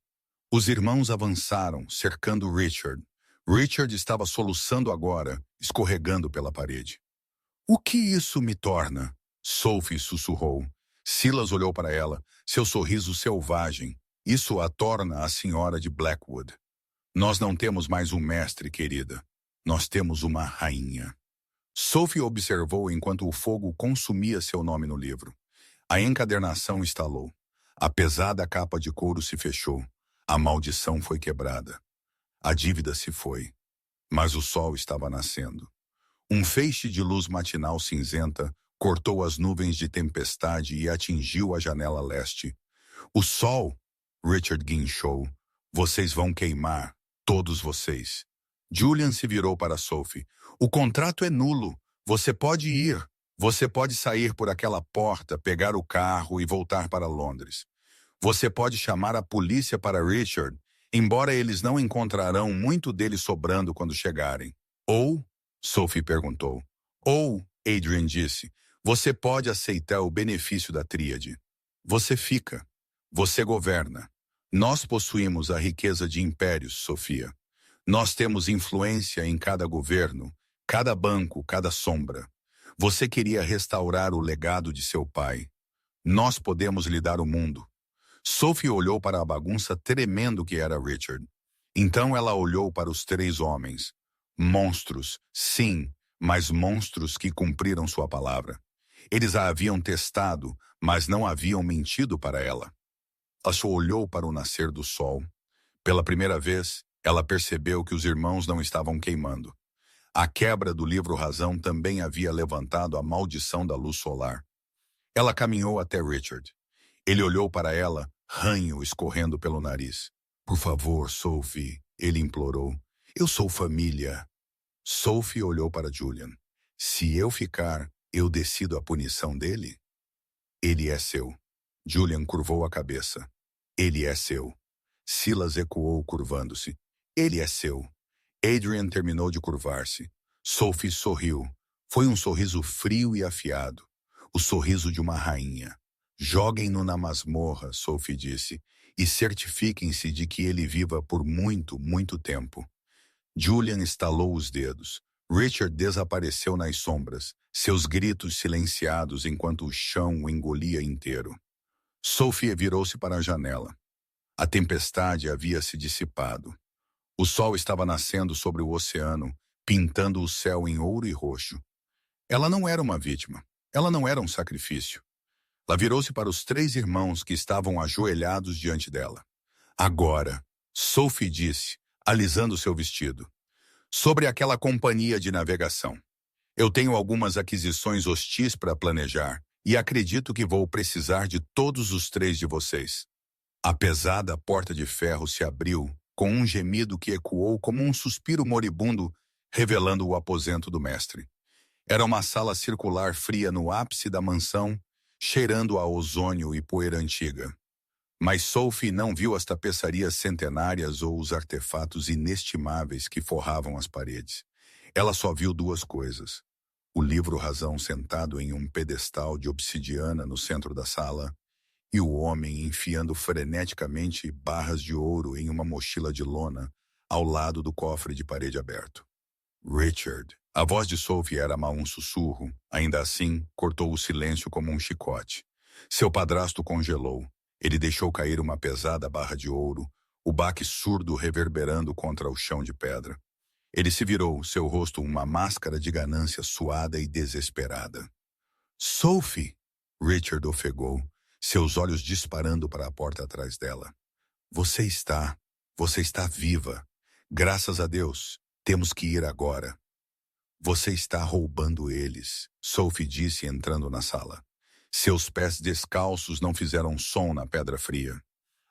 Os irmãos avançaram, cercando Richard. Richard estava soluçando agora, escorregando pela parede. O que isso me torna? Sophie sussurrou. Silas olhou para ela, seu sorriso selvagem. Isso a torna a senhora de Blackwood. Nós não temos mais um mestre, querida. Nós temos uma rainha. Sophie observou enquanto o fogo consumia seu nome no livro. A encadernação estalou. A pesada capa de couro se fechou. A maldição foi quebrada. A dívida se foi. Mas o sol estava nascendo. Um feixe de luz matinal cinzenta cortou as nuvens de tempestade e atingiu a janela leste. O sol, Richard guinchou. Vocês vão queimar, todos vocês. Julian se virou para Sophie. O contrato é nulo. Você pode ir. Você pode sair por aquela porta, pegar o carro e voltar para Londres. Você pode chamar a polícia para Richard, embora eles não encontrarão muito dele sobrando quando chegarem. Ou, Sophie perguntou. Ou, Adrian disse, você pode aceitar o benefício da tríade. Você fica. Você governa. Nós possuímos a riqueza de impérios, Sofia. Nós temos influência em cada governo, cada banco, cada sombra. Você queria restaurar o legado de seu pai. Nós podemos lhe dar o mundo. Sophie olhou para a bagunça tremendo que era Richard. Então ela olhou para os três homens. Monstros, sim, mas monstros que cumpriram sua palavra. Eles a haviam testado, mas não haviam mentido para ela. Ela só olhou para o nascer do sol. Pela primeira vez, ela percebeu que os irmãos não estavam queimando. A quebra do livro Razão também havia levantado a maldição da luz solar. Ela caminhou até Richard. Ele olhou para ela, ranho escorrendo pelo nariz. Por favor, Sophie, ele implorou. Eu sou família. Sophie olhou para Julian. Se eu ficar, eu decido a punição dele? Ele é seu. Julian curvou a cabeça. Ele é seu. Silas ecoou curvando-se. Ele é seu. Adrian terminou de curvar-se. Sophie sorriu. Foi um sorriso frio e afiado. O sorriso de uma rainha. Joguem-no na masmorra, Sophie disse, e certifiquem-se de que ele viva por muito, muito tempo. Julian estalou os dedos. Richard desapareceu nas sombras, seus gritos silenciados enquanto o chão o engolia inteiro. Sophie virou-se para a janela. A tempestade havia se dissipado. O sol estava nascendo sobre o oceano, pintando o céu em ouro e roxo. Ela não era uma vítima. Ela não era um sacrifício. Ela virou-se para os três irmãos que estavam ajoelhados diante dela. Agora, Sophie disse, alisando seu vestido. Sobre aquela companhia de navegação. Eu tenho algumas aquisições hostis para planejar e acredito que vou precisar de todos os 3 de vocês. A pesada porta de ferro se abriu com um gemido que ecoou como um suspiro moribundo, revelando o aposento do mestre. Era uma sala circular fria no ápice da mansão, cheirando a ozônio e poeira antiga. Mas Sophie não viu as tapeçarias centenárias ou os artefatos inestimáveis que forravam as paredes. Ela só viu 2 coisas. O livro-razão sentado em um pedestal de obsidiana no centro da sala e o homem enfiando freneticamente barras de ouro em uma mochila de lona ao lado do cofre de parede aberto. Richard. A voz de Sophie era mal um sussurro. Ainda assim, cortou o silêncio como um chicote. Seu padrasto congelou. Ele deixou cair uma pesada barra de ouro, o baque surdo reverberando contra o chão de pedra. Ele se virou, seu rosto uma máscara de ganância suada e desesperada. Sophie! Richard ofegou, seus olhos disparando para a porta atrás dela. Você está viva. Graças a Deus, temos que ir agora. Você está roubando eles, Sophie disse entrando na sala. Seus pés descalços não fizeram som na pedra fria.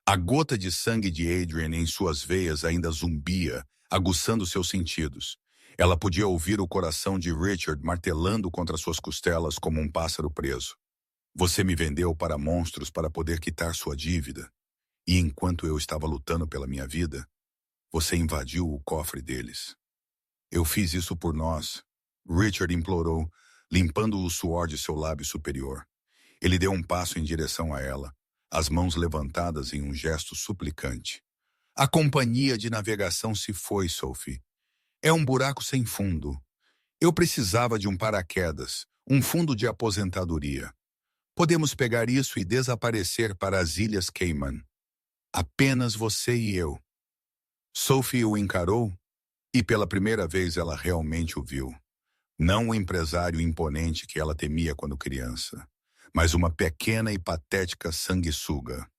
A gota de sangue de Adrian em suas veias ainda zumbia, aguçando seus sentidos. Ela podia ouvir o coração de Richard martelando contra suas costelas como um pássaro preso. Você me vendeu para monstros para poder quitar sua dívida. E enquanto eu estava lutando pela minha vida, você invadiu o cofre deles. Eu fiz isso por nós, Richard implorou, limpando o suor de seu lábio superior. Ele deu um passo em direção a ela, as mãos levantadas em um gesto suplicante. A companhia de navegação se foi, Sophie. É um buraco sem fundo. Eu precisava de um paraquedas, um fundo de aposentadoria. Podemos pegar isso e desaparecer para as Ilhas Cayman. Apenas você e eu. Sophie o encarou, e pela primeira vez ela realmente o viu. Não o empresário imponente que ela temia quando criança, mas uma pequena e patética sanguessuga.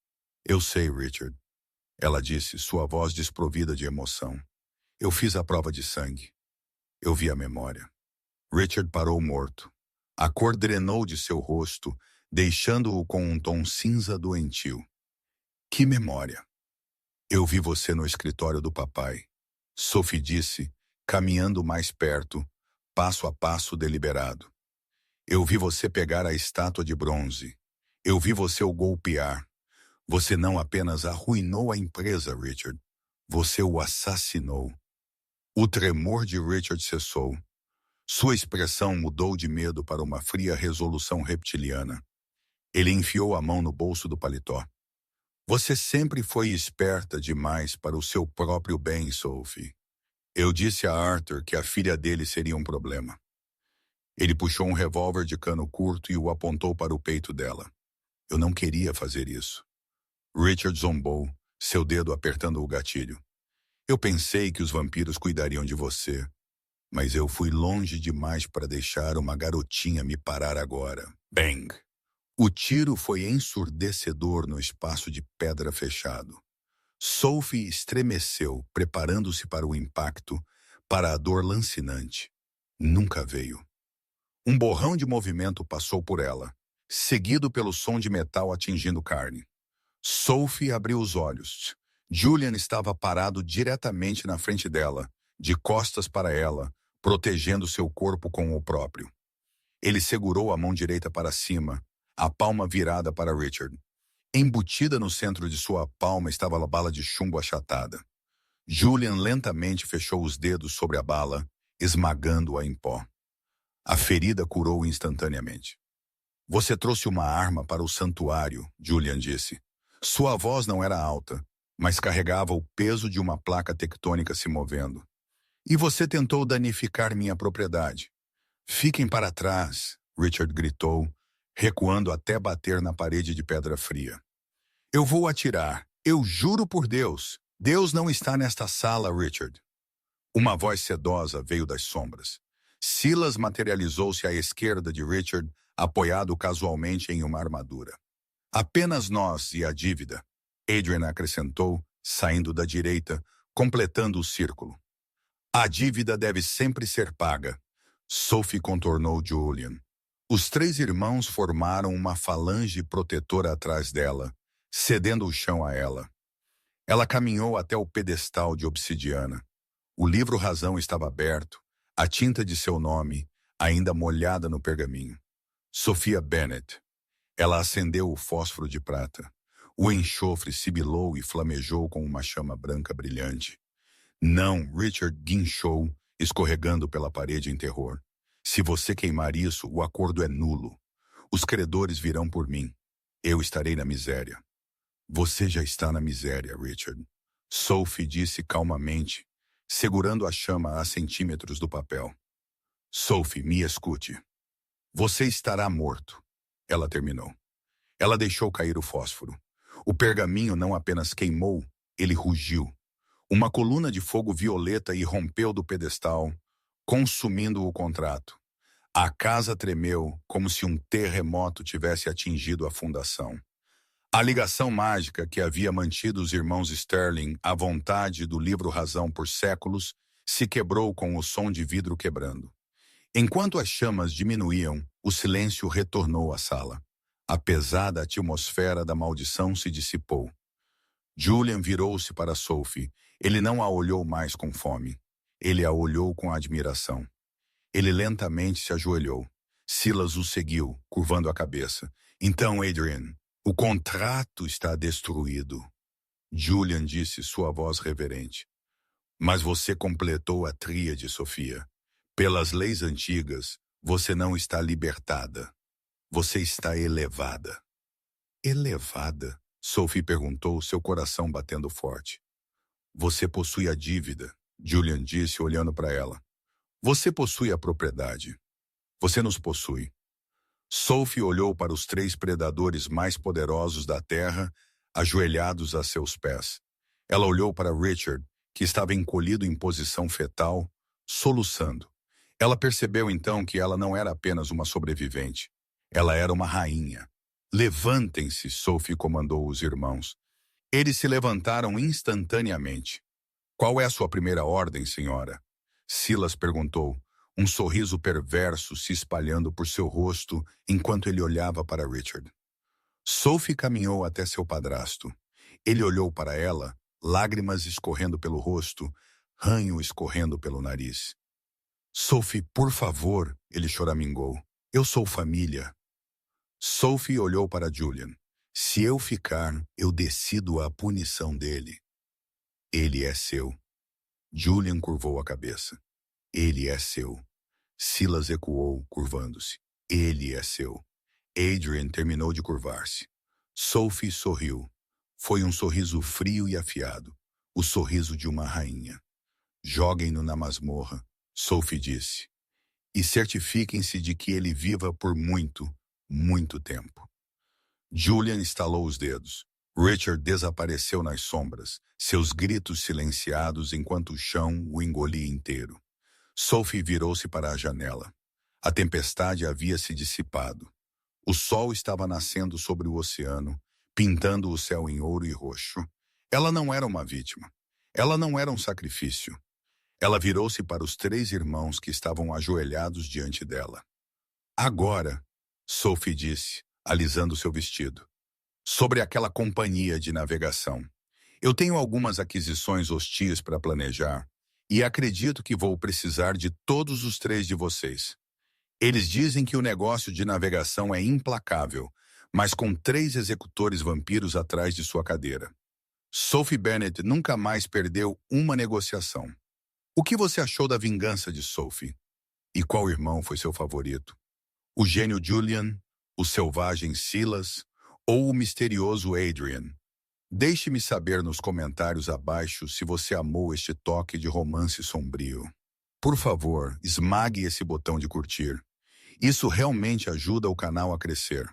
Eu sei, Richard. Ela disse, sua voz desprovida de emoção. Eu fiz a prova de sangue. Eu vi a memória. Richard parou morto. A cor drenou de seu rosto, deixando-o com um tom cinza doentio. Que memória? Eu vi você no escritório do papai. Sophie disse, caminhando mais perto, passo a passo deliberado. Eu vi você pegar a estátua de bronze. Eu vi você o golpear. Você não apenas arruinou a empresa, Richard. Você o assassinou. O tremor de Richard cessou. Sua expressão mudou de medo para uma fria resolução reptiliana. Ele enfiou a mão no bolso do paletó. Você sempre foi esperta demais para o seu próprio bem, Sophie. Eu disse a Arthur que a filha dele seria um problema. Ele puxou um revólver de cano curto e o apontou para o peito dela. Eu não queria fazer isso. Richard zombou, seu dedo apertando o gatilho. Eu pensei que os vampiros cuidariam de você, mas eu fui longe demais para deixar uma garotinha me parar agora. Bang! O tiro foi ensurdecedor no espaço de pedra fechado. Sophie estremeceu, preparando-se para o impacto, para a dor lancinante. Nunca veio. Um borrão de movimento passou por ela, seguido pelo som de metal atingindo carne. Sophie abriu os olhos. Julian estava parado diretamente na frente dela, de costas para ela, protegendo seu corpo com o próprio. Ele segurou a mão direita para cima, a palma virada para Richard. Embutida no centro de sua palma estava a bala de chumbo achatada. Julian lentamente fechou os dedos sobre a bala, esmagando-a em pó. A ferida curou instantaneamente. Você trouxe uma arma para o santuário, Julian disse. Sua voz não era alta, mas carregava o peso de uma placa tectônica se movendo. E você tentou danificar minha propriedade. Fiquem para trás, Richard gritou, recuando até bater na parede de pedra fria. Eu vou atirar. Eu juro por Deus. Deus não está nesta sala, Richard. Uma voz sedosa veio das sombras. Silas materializou-se à esquerda de Richard, apoiado casualmente em uma armadura. Apenas nós e a dívida, Adrian acrescentou, saindo da direita, completando o círculo. A dívida deve sempre ser paga. Sophie contornou Julian. Os três irmãos formaram uma falange protetora atrás dela, cedendo o chão a ela. Ela caminhou até o pedestal de obsidiana. O livro Razão estava aberto, a tinta de seu nome, ainda molhada no pergaminho. Sophia Bennet. Ela acendeu o fósforo de prata. O enxofre sibilou e flamejou com uma chama branca brilhante. Não, Richard guinchou, escorregando pela parede em terror. Se você queimar isso, o acordo é nulo. Os credores virão por mim. Eu estarei na miséria. Você já está na miséria, Richard. Sophie disse calmamente, segurando a chama a centímetros do papel. Sophie, me escute. Você estará morto. Ela terminou. Ela deixou cair o fósforo. O pergaminho não apenas queimou, ele rugiu. Uma coluna de fogo violeta irrompeu do pedestal, consumindo o contrato. A casa tremeu como se um terremoto tivesse atingido a fundação. A ligação mágica que havia mantido os irmãos Sterling à vontade do livro Razão por séculos se quebrou com o som de vidro quebrando. Enquanto as chamas diminuíam, o silêncio retornou à sala. A pesada atmosfera da maldição se dissipou. Julian virou-se para Sophie. Ele não a olhou mais com fome. Ele a olhou com admiração. Ele lentamente se ajoelhou. Silas o seguiu, curvando a cabeça. Então, Adrian, o contrato está destruído. Julian disse, sua voz reverente. Mas você completou a tríade, Sofia. Pelas leis antigas, você não está libertada. Você está elevada. Elevada? Sophie perguntou, seu coração batendo forte. Você possui a dívida, Julian disse, olhando para ela. Você possui a propriedade. Você nos possui. Sophie olhou para os três predadores mais poderosos da terra, ajoelhados a seus pés. Ela olhou para Richard, que estava encolhido em posição fetal, soluçando. Ela percebeu então que ela não era apenas uma sobrevivente. Ela era uma rainha. Levantem-se, Sophie comandou os irmãos. Eles se levantaram instantaneamente. Qual é a sua primeira ordem, senhora? Silas perguntou, um sorriso perverso se espalhando por seu rosto enquanto ele olhava para Richard. Sophie caminhou até seu padrasto. Ele olhou para ela, lágrimas escorrendo pelo rosto, ranho escorrendo pelo nariz. Sophie, por favor, ele choramingou. Eu sou família. Sophie olhou para Julian. Se eu ficar, eu decido a punição dele. Ele é seu. Julian curvou a cabeça. Ele é seu. Silas ecoou, curvando-se. Ele é seu. Adrian terminou de curvar-se. Sophie sorriu. Foi um sorriso frio e afiado. O sorriso de uma rainha. Joguem-no na masmorra, Sophie disse. E certifiquem-se de que ele viva por muito, muito tempo. Julian estalou os dedos. Richard desapareceu nas sombras, seus gritos silenciados enquanto o chão o engolia inteiro. Sophie virou-se para a janela. A tempestade havia se dissipado. O sol estava nascendo sobre o oceano, pintando o céu em ouro e roxo. Ela não era uma vítima. Ela não era um sacrifício. Ela virou-se para os três irmãos que estavam ajoelhados diante dela. Agora, Sophie disse, alisando seu vestido, sobre aquela companhia de navegação. Eu tenho algumas aquisições hostis para planejar e acredito que vou precisar de todos os três de vocês. Eles dizem que o negócio de navegação é implacável, mas com 3 executores vampiros atrás de sua cadeira. Sophie Bennet nunca mais perdeu uma negociação. O que você achou da vingança de Sophie? E qual irmão foi seu favorito? O gênio Julian, o selvagem Silas ou o misterioso Adrian? Deixe-me saber nos comentários abaixo se você amou este toque de romance sombrio. Por favor, esmague esse botão de curtir. Isso realmente ajuda o canal a crescer.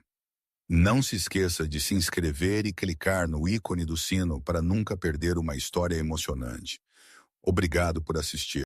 Não se esqueça de se inscrever e clicar no ícone do sino para nunca perder uma história emocionante. Obrigado por assistir.